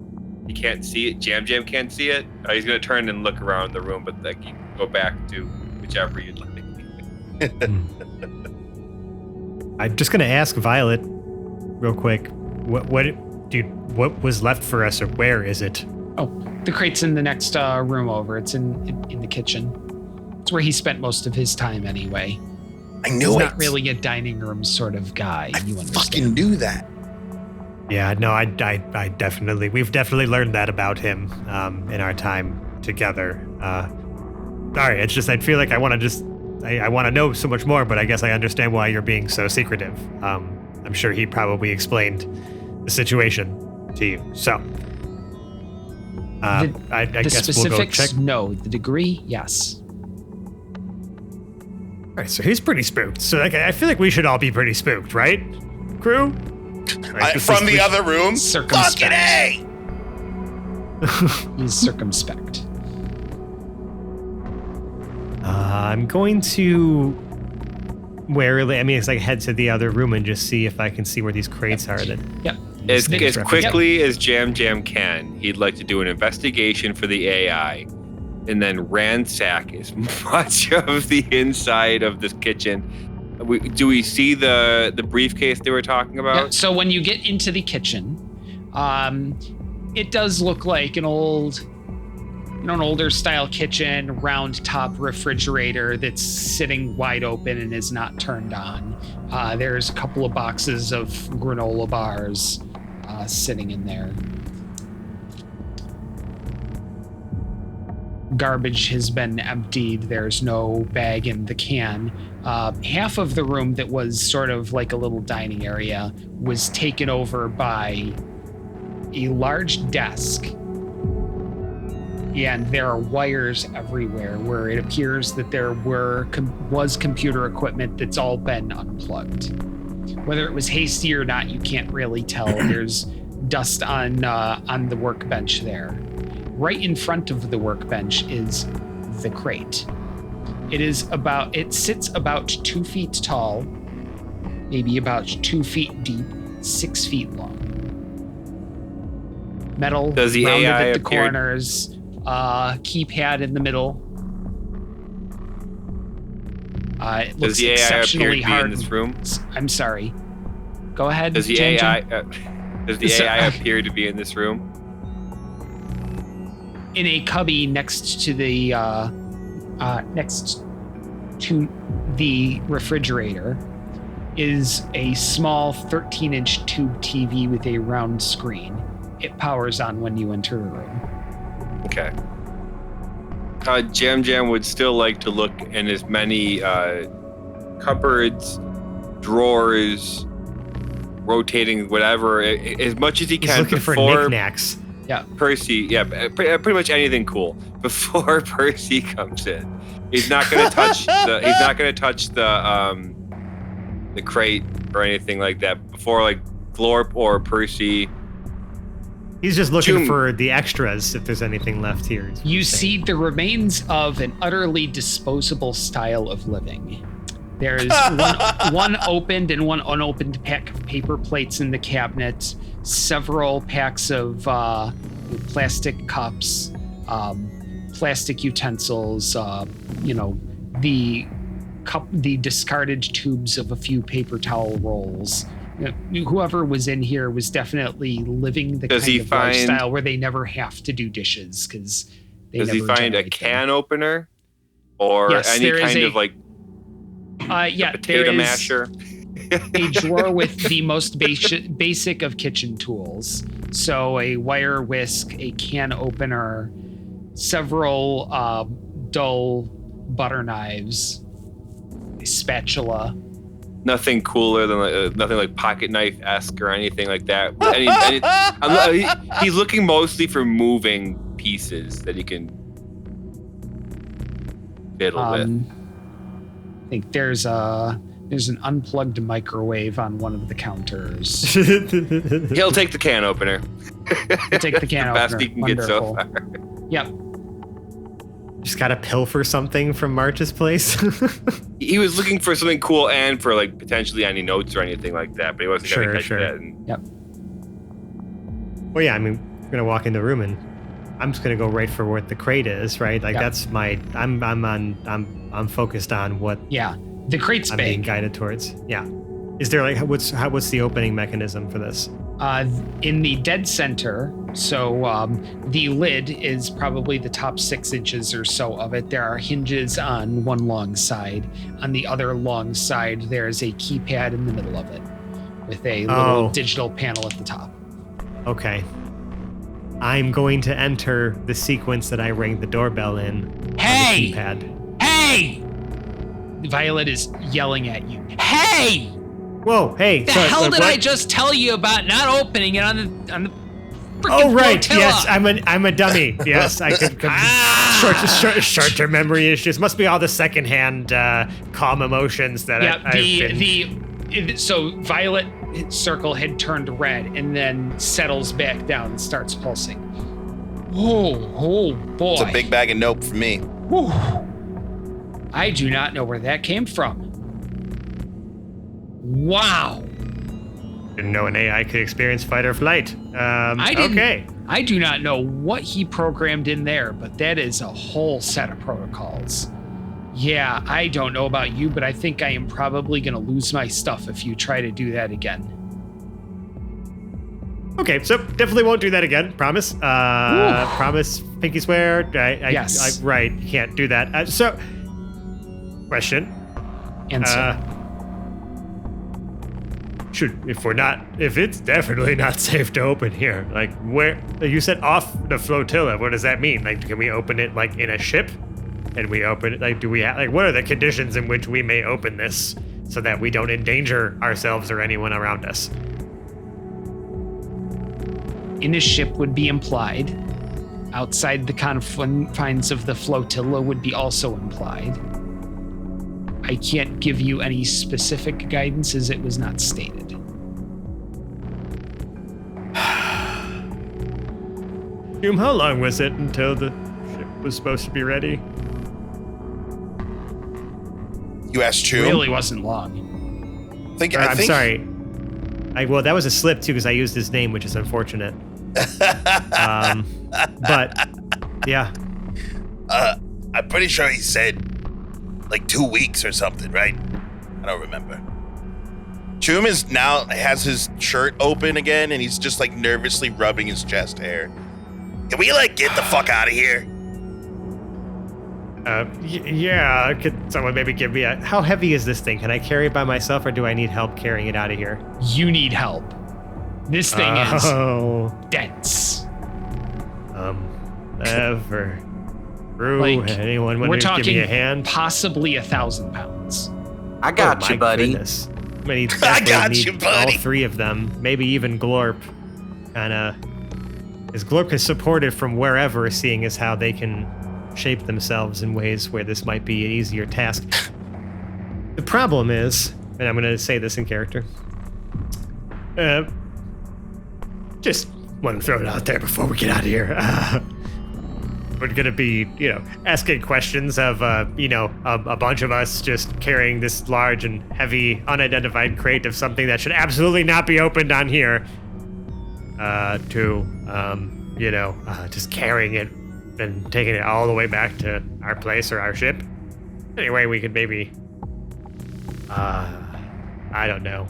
he can't see it, Jam can't see it, he's going to turn and look around the room, but like, you can go back to whichever you'd like. I'm just gonna ask Violet real quick. What was left for us, or where is it? Oh, the crate's in the next room over. It's in the kitchen. It's where he spent most of his time anyway. I knew He's it. not really a dining room sort of guy. You understand? Fucking knew that. Yeah, no, we've definitely learned that about him in our time together. Sorry, it's just I feel like I want to know so much more, but I guess I understand why you're being so secretive. I'm sure he probably explained the situation to you. So, I guess we'll go check. No. The degree, yes. All right, so he's pretty spooked. So I feel like we should all be pretty spooked, right, crew? Right, from the other room? Circumspect. Fucking A! He's circumspect. I'm going to warily, it's like head to the other room and just see if I can see where these crates are. Yep. As quickly as Jam can, he'd like to do an investigation for the AI and then ransack as much of the inside of this kitchen. Do we see the briefcase they were talking about? Yeah, so when you get into the kitchen, it does look like an older style kitchen, round top refrigerator that's sitting wide open and is not turned on. There's a couple of boxes of granola bars sitting in there. Garbage has been emptied. There's no bag in the can. Half of the room that was sort of like a little dining area was taken over by a large desk. And there are wires everywhere where it appears that there was computer equipment that's all been unplugged. Whether it was hasty or not, you can't really tell. There's dust on the workbench there. right in front of the workbench is the crate. It sits about 2 feet tall, maybe about 2 feet deep, 6 feet long. Metal Does the rounded AI at the appear- corners, keypad in the middle. It Does looks the AI appear exceptionally to be hard. in this room? I'm sorry. Go ahead. Does the Jen. AI does the So- AI appear to be in this room? In a cubby next to the refrigerator is a small 13-inch tube TV with a round screen. It powers on when you enter the room. Okay. Jam would still like to look in as many cupboards, drawers, rotating whatever, as much as he He's can looking for before knickknacks. Percy. Yeah, pretty much anything cool before Percy comes in. He's not going to touch the crate or anything like that before like Glorp or Percy. He's just looking June. for the extras if there's anything left here. is what You he's saying. see the remains of an utterly disposable style of living. There's one opened and one unopened pack of paper plates in the cabinet, several packs of plastic cups, plastic utensils, the discarded tubes of a few paper towel rolls. Whoever was in here was definitely living the Does kind he of find- lifestyle where they never have to do dishes because they Does never he find a generate them. can opener or Yes, any there is kind a- of like Yeah, potato there is masher? a drawer with the most basic of kitchen tools. So a wire whisk, a can opener, several dull butter knives, a spatula. Nothing cooler than nothing like pocket knife-esque or anything like that. He's looking mostly for moving pieces that he can fiddle with. I think there's an unplugged microwave on one of the counters. He'll take the can opener. We'll take the can Best opener. he can get so Wonderful. far. Yep. Just gotta pilfer something from March's place. He was looking for something cool and for like potentially any notes or anything like that, but he wasn't gonna catch Sure. that. And Well, yeah, I mean, we're gonna walk in the room and I'm just gonna go right for what the crate is, right? Like Yep. that's my. I'm focused on what Yeah. The crate's I'm being big. guided towards. Yeah. Is there like what's the opening mechanism for this? In the dead center, so the lid is probably the top 6 inches or so of it. There are hinges on one long side. On the other long side, there's a keypad in the middle of it with a little digital panel at the top. Okay. I'm going to enter the sequence that I rang the doorbell in Hey! on the keypad. Hey! Violet is yelling at you. Hey! Whoa, hey. The sorry, hell did what? I just tell you about not opening it on the freaking Oh right, flotilla? yes, I'm a dummy. Yes, I could. Short-term memory issues. Must be all the secondhand calm emotions that I've been. So Violet circle had turned red and then settles back down and starts pulsing. Oh boy! It's a big bag of nope for me. Whew. I do not know where that came from. Wow. Didn't know an AI could experience fight or flight. I didn't. Okay. I do not know what he programmed in there, but that is a whole set of protocols. Yeah, I don't know about you, but I think I am probably going to lose my stuff if you try to do that again. Okay, so definitely won't do that again. Promise. Promise. Pinky swear. Yes. Right. Can't do that. So, question. Answer. If it's definitely not safe to open here, like where you said off the flotilla, what does that mean? Like, can we open it like in a ship? And we open it, like, do we have, like, what are the conditions in which we may open this so that we don't endanger ourselves or anyone around us? In a ship would be implied. Outside the confines of the flotilla would be also implied. I can't give you any specific guidance as it was not stated. Hume, how long was it until the ship was supposed to be ready? You asked Chew? Really wasn't long. I'm sorry. Well, that was a slip too because I used his name, which is unfortunate. But yeah. I'm pretty sure he said like 2 weeks or something, right? I don't remember. Choom is now has his shirt open again, and he's just like nervously rubbing his chest hair. Can we like get the fuck out of here? Yeah. Could someone maybe give me how heavy is this thing? Can I carry it by myself, or do I need help carrying it out of here? You need help. This thing is dense. Ever. Like, Anyone we're want to talking give me a hand? possibly 1,000 pounds. I got you, buddy. Goodness. I mean, I got need you, buddy. all three of them, maybe even Glorp. Kinda. Is Glorp is supported from wherever, seeing as how they can shape themselves in ways where this might be an easier task. The problem is, and I'm going to say this in character, just want to throw it out there before we get out of here. We're going to be, asking questions of, a bunch of us just carrying this large and heavy unidentified crate of something that should absolutely not be opened on here, just carrying it and taking it all the way back to our place or our ship. Anyway, we could maybe, I don't know,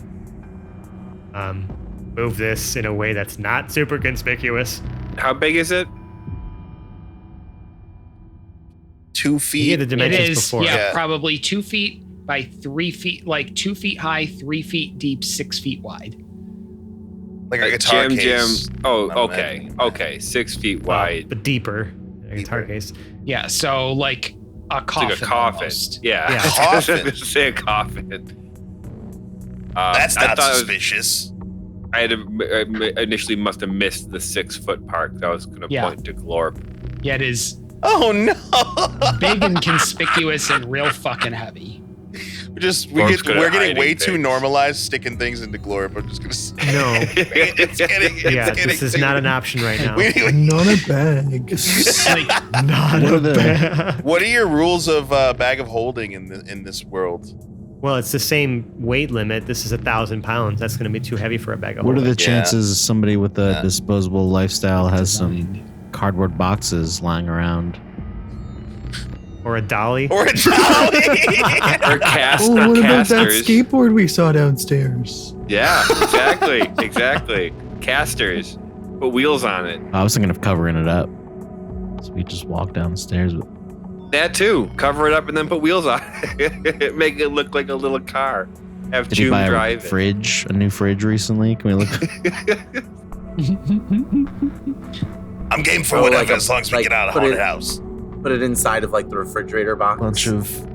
move this in a way that's not super conspicuous. How big is it? 2 feet. Yeah, the dimensions It is, before. yeah, probably 2 feet by 3 feet, like 2 feet high, 3 feet deep, 6 feet wide. Like a guitar Jam. case. Oh, I imagine. okay. 6 feet wide. But deeper. A guitar case. Yeah, so like a coffin. It's like a coffin. Almost. Yeah. Yeah. Coffin. Say a coffin. That's I not thought suspicious. I initially must have missed the 6 foot part. I was going to Yeah. point to Glorp. Yeah, it is Oh no! big and conspicuous and real fucking heavy. we're Gorp's good we're at getting way hiding too things. normalized sticking things into Glorp. I'm just gonna say. No. It's getting. This is not an option right now. Not a bag. Like, Not What a are the- bad. What are your rules of bag of holding in this world? Well, it's the same weight limit. This is 1,000 pounds. That's going to be too heavy for a bag of What are holding. the chances somebody with a Yeah. disposable lifestyle has some cardboard boxes lying around? Or a dolly? Or a dolly? Or cast Oh, or what about that casters. skateboard we saw downstairs? Yeah, exactly. Casters. Put wheels on it. I was thinking of covering it up. So we just walk down the stairs with That too. Cover it up and then put wheels on it. Make it look like a little car. Have Did you buy June a drive it. fridge, a new fridge recently? Can we look? I'm game for Oh, whatever like a- as long as we like, get out of put haunted it- house. Put it inside of like the refrigerator box. Bunch of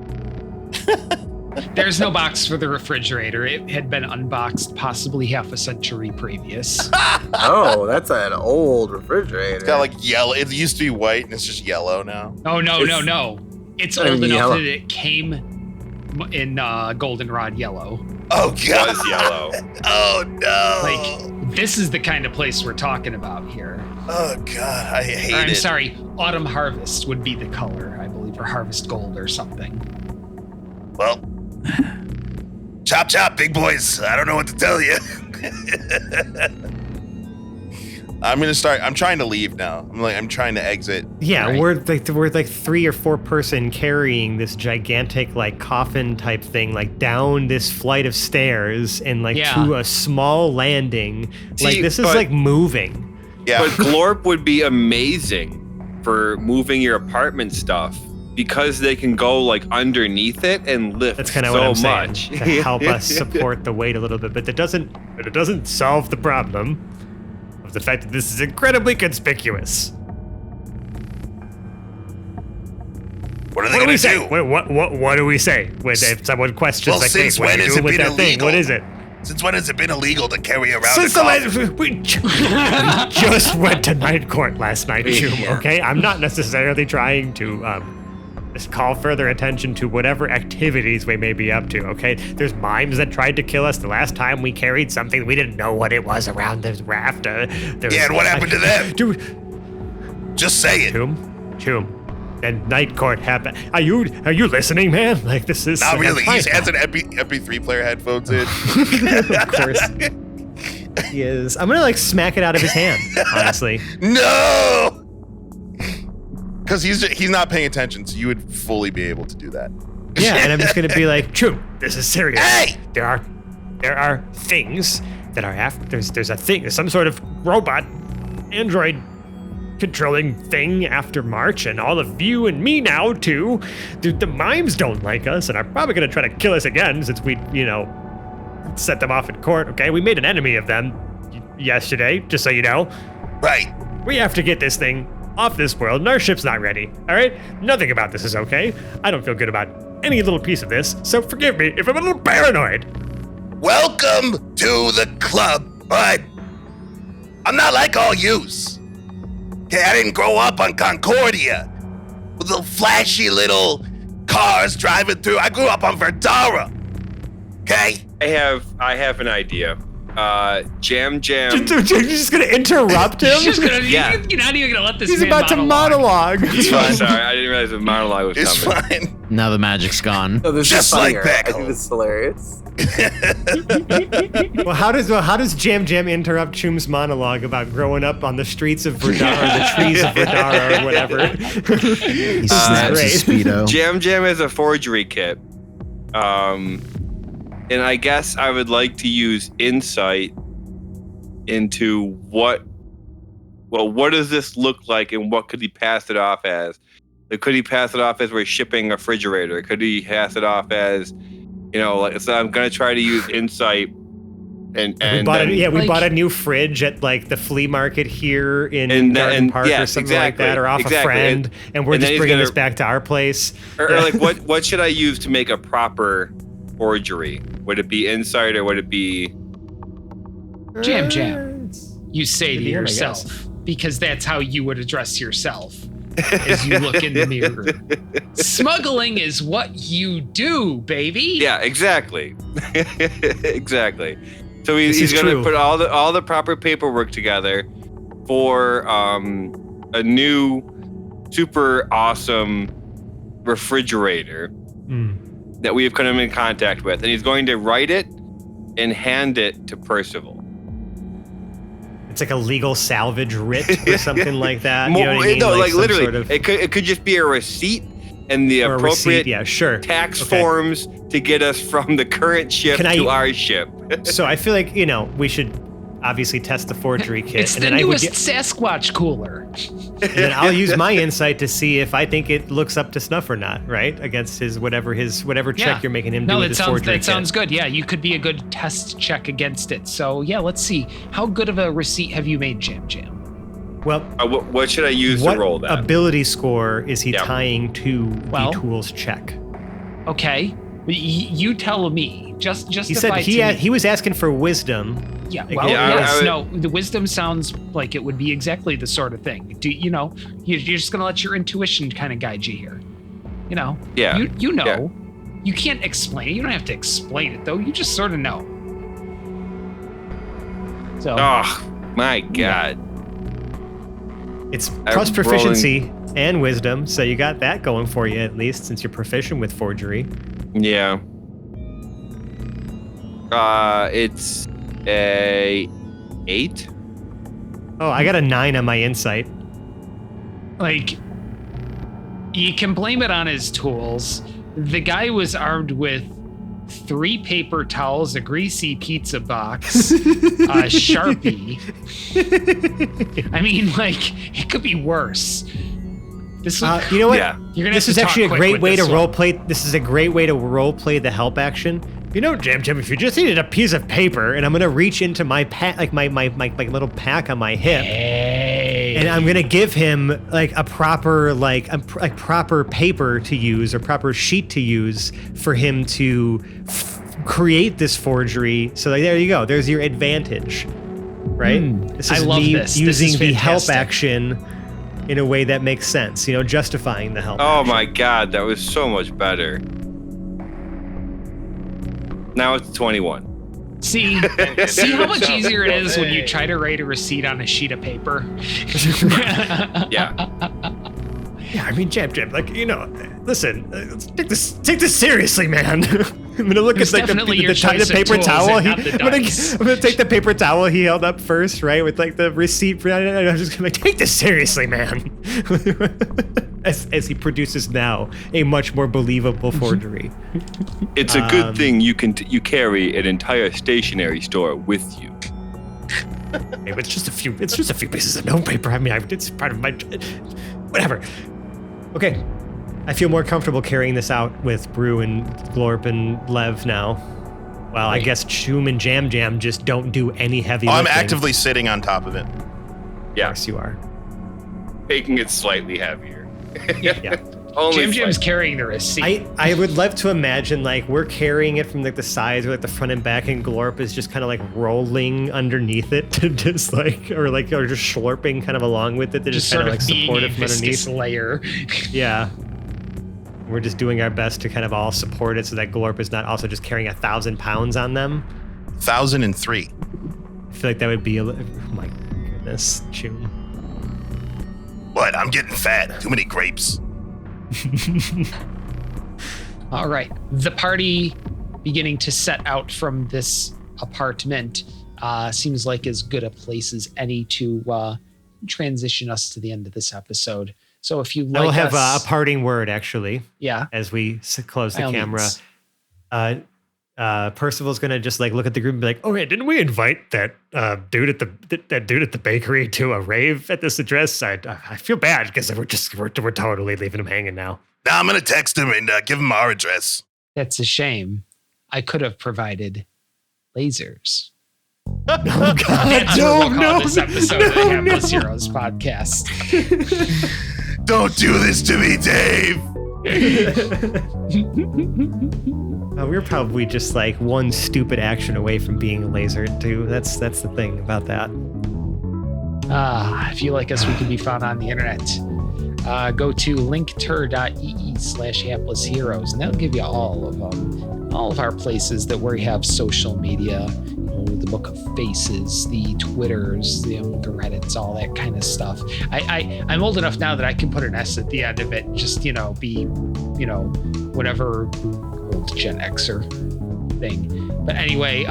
there's no box for the refrigerator. It had been unboxed possibly half a century previous. Oh, that's an old refrigerator. It's got like yellow. It used to be white, and it's just yellow now. Oh, no. It's I mean, old enough yellow. that it came in goldenrod yellow. Oh god. Was yellow. Oh no. Like, this is the kind of place we're talking about here. Oh god, I hate Or, I'm it. sorry, autumn harvest would be the color, I believe, or harvest gold or something. Well, chop chop, big boys. I don't know what to tell you. I'm trying to leave now. I'm trying to exit. Yeah, Right. we're like 3 or 4 person carrying this gigantic like coffin type thing like down this flight of stairs and like Yeah. to a small landing. Like See, this is but- like moving. Yeah. But Glorp would be amazing for moving your apartment stuff because they can go like underneath it and lift That's kind of so what I'm saying much. to help us support the weight a little bit, but it doesn't solve the problem of the fact that this is incredibly conspicuous. What are they What do gonna we say? do? What do we say when if someone questions Well, like, hey, since what when are you has doing it with been that thing? illegal? What is it? Since when has it been illegal to carry around Since a the coffin? we just went to night court last night, June, Yeah. okay? I'm not necessarily trying to just call further attention to whatever activities we may be up to, okay? There's mimes that tried to kill us the last time we carried something we didn't know what it was around this raft. Yeah, and what happened to them? Dude, Just saying. Choom. And night court happened. Are you listening, man? Like this is Not really. fine. He has an MP3 player headphones in. Of course. He is. I'm gonna like smack it out of his hand, honestly. No! Because he's not paying attention, so you would fully be able to do that. Yeah, and I'm just gonna be like, Choom, this is serious. Hey! There are things that are after. There's a thing. There's some sort of robot, android controlling thing after March, and all of you and me now too. The mimes don't like us and are probably gonna try to kill us again since we, set them off in court. Okay, we made an enemy of them yesterday, just so you know. Right. We have to get this thing off this world, and our ship's not ready. All right, nothing about this is okay. I don't feel good about any little piece of this, so forgive me if I'm a little paranoid. Welcome to the club, but I'm not like all yous. Okay, I didn't grow up on Concordia with the flashy little cars driving through. I grew up on Verdara. Okay? I have an idea. Jam. You're just gonna interrupt him? Yeah. You're not even gonna let this He's man about to monologue. It's fine. Sorry, I didn't realize the monologue was It's coming. fine. Now the magic's gone. No, this Just is funnier. like that. I think this is hilarious. Well, how does Jam interrupt Choom's monologue about growing up on the streets of Verdara, the trees of Verdara, or whatever? He snaps his Speedo. Jam is a forgery kit. And I guess I would like to use insight into what does this look like and what could he pass it off as? Like, could he pass it off as we're shipping a refrigerator? Could he pass it off as, so I'm going to try to use insight and we bought a new fridge at like the flea market here in Garden Park or something like that, or off a friend, and we're just bringing this back to our place. Or like, what should I use to make a proper forgery? Would it be insight or would it be Jam? You say to yourself, because that's how you would address yourself as you look in the mirror. Smuggling is what you do, baby. Yeah, exactly. Exactly. So he's going to put all the proper paperwork together for a new super awesome refrigerator that we have come in contact with, and he's going to write it and hand it to Percival. It's like a legal salvage writ or something like that. You know what I mean? No, like literally, sort of, it could just be a receipt and the appropriate tax forms to get us from the current ship to our ship. So I feel like, we should obviously test the forgery kit. It's the newest Sasquatch cooler. And then I'll use my insight to see if I think it looks up to snuff or not, right? Against his whatever check you're making him do with his forgery kit. That sounds good. Yeah, you could be a good test check against it. So yeah, let's see. How good of a receipt have you made, Jam? Well, what should I use to roll that? What ability score is he tying to the tool's check? Okay, you tell me. He said he was asking for wisdom. Yeah, well, the wisdom sounds like it would be exactly the sort of thing. You're just gonna let your intuition kind of guide you here. Yeah. You know. Yeah. You can't explain it. You don't have to explain it though. You just sort of know. So. Oh my God. It's plus proficiency and wisdom, so you got that going for you at least, since you're proficient with forgery. Yeah. It's a 8. Oh, I got a 9 on my insight. Like, you can blame it on his tools. The guy was armed with 3 paper towels, a greasy pizza box, a Sharpie. I mean, like, it could be worse. This is, you know what? Yeah. You're gonna this is actually a great way to roleplay. This is a great way to roleplay the help action. Jam, if you just needed a piece of paper, and I'm gonna reach into my pack, like my little pack on my hip, and I'm gonna give him like a proper proper paper to use or proper sheet to use for him to create this forgery. So like, there you go. There's your advantage, right? This is me using the help action in a way that makes sense. Justifying the help. Oh my God, that was so much better. Now it's 21. See how much easier it is when you try to write a receipt on a sheet of paper. Yeah. Yeah, I mean, Jam, like, listen, take this seriously, man. I'm gonna look at like the paper towel. I'm gonna take the paper towel he held up first, right, with like the receipt. I'm just gonna take this seriously, man. as he produces now a much more believable forgery. It's a good thing you carry an entire stationery store with you. Hey, but it's just a few pieces of note paper. I mean, it's part of my whatever. Okay, I feel more comfortable carrying this out with Brew and Glorp and Lev now. Well, I guess Choom and Jam just don't do any heavy lifting. I'm actively sitting on top of it. Yeah. Yes, you are. Making it slightly heavier. Yeah. Jam's carrying the receipt. I would love to imagine like we're carrying it from like the sides or like the front and back, and Glorp is just kind of like rolling underneath it to just like or just slurping kind of along with it to just kind of like support it from underneath. Layer. Yeah. We're just doing our best to kind of all support it so that Glorp is not also just carrying 1,000 pounds on them. 1,003. I feel like that would be oh my goodness, Choom. What? I'm getting fat. Too many grapes. All right. The party beginning to set out from this apartment seems like as good a place as any to transition us to the end of this episode. So if you like, I'll have a parting word actually. Yeah. As we close the camera. Percival's gonna just like look at the group and be like, "Okay, didn't we invite that dude at the bakery to a rave at this address? I feel bad because we're totally leaving him hanging now." Now I'm gonna text him and give him our address. That's a shame. I could have provided lasers. Oh God! That's what we'll call this episode of the Hapless Heroes podcast. Don't do this to me, Dave. We're probably just like one stupid action away from being lasered too. That's the thing about that. If you like us, we can be found on the internet. Go to linkter.ee/haplessheroes, and that'll give you all of our places that we have social media. The Book of Faces, the Twitters, the Reddits, all that kind of stuff. I'm old enough now that I can put an S at the end of it and just, be, whatever old Gen Xer thing. But anyway,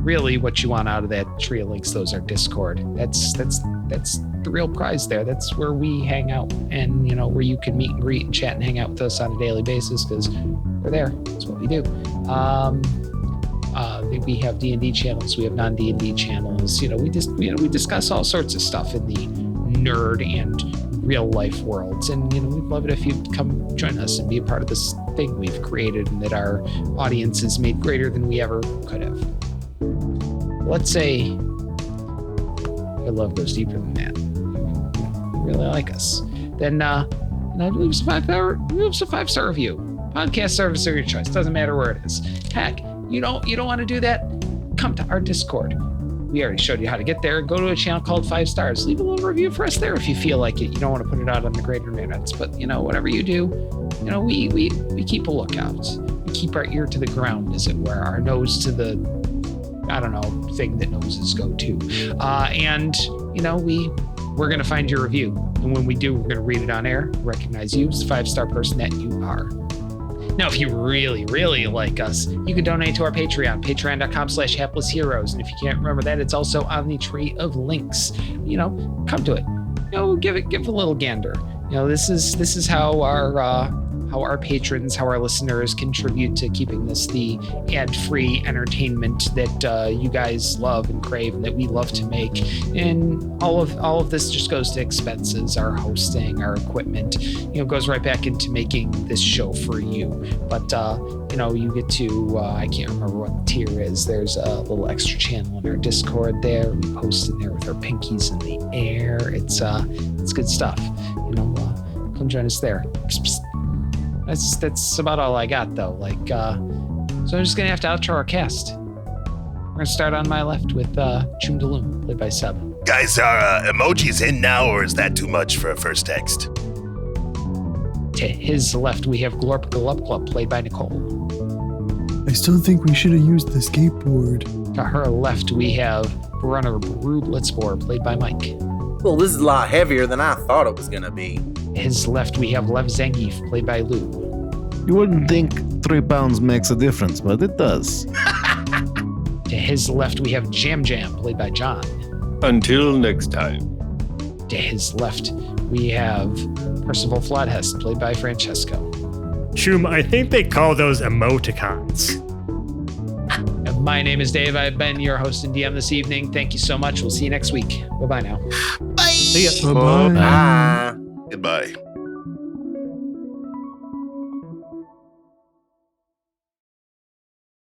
really what you want out of that tree of links, those are Discord. That's the real prize there. That's where we hang out and, where you can meet and greet and chat and hang out with us on a daily basis because we're there. That's what we do. We have D&D channels. We have non-D&D channels. We discuss all sorts of stuff in the nerd and real life worlds. And we'd love it if you'd come join us and be a part of this thing we've created and that our audience has made greater than we ever could have. Let's say your love goes deeper than that. You really like us. Then leave us a 5-star review. Podcast service of your choice. Doesn't matter where it is. Heck, you don't want to do that? Come to our Discord. We already showed you how to get there. Go to a channel called 5 Stars. Leave a little review for us there if you feel like it. You don't want to put it out on the greater internets, but whatever you do, we keep a lookout. We keep our ear to the ground, as it were, our nose to the thing that noses go to. We're gonna find your review, and when we do, we're gonna read it on air. Recognize you as the 5-star person that you are. Now, if you really, really like us, you can donate to our Patreon, patreon.com/haplessheroes. And if you can't remember that, it's also on the tree of links. Come to it. Give it a little gander. This is how our patrons, how our listeners contribute to keeping this the ad-free entertainment that you guys love and crave and that we love to make. And all of this just goes to expenses, our hosting, our equipment, goes right back into making this show for you. But, you get to, I can't remember what the tier is. There's a little extra channel in our Discord there. We post in there with our pinkies in the air. It's good stuff. Come join us there. Psst, psst. That's about all I got though. So I'm just gonna have to outro our cast. We're gonna start on my left with Choom played by Seb. Guys, are emojis in now, or is that too much for a first text? To his left, we have Glorp Glup Glup played by Nicole. I still think we should have used the skateboard. To her left, we have Brunner Blitzboar, played by Mike. Well, this is a lot heavier than I thought it was gonna be. His left, we have Lev Zangief, played by Lou. You wouldn't think 3 pounds makes a difference, but it does. To his left, we have Jam Jam, played by John. Until next time. To his left, we have Percival Flodhest, played by Francesco. Choom, I think they call those emoticons. And my name is Dave. I've been your host and DM this evening. Thank you so much. We'll see you next week. Bye-bye now. Bye. See ya. Bye-bye. Bye. Goodbye.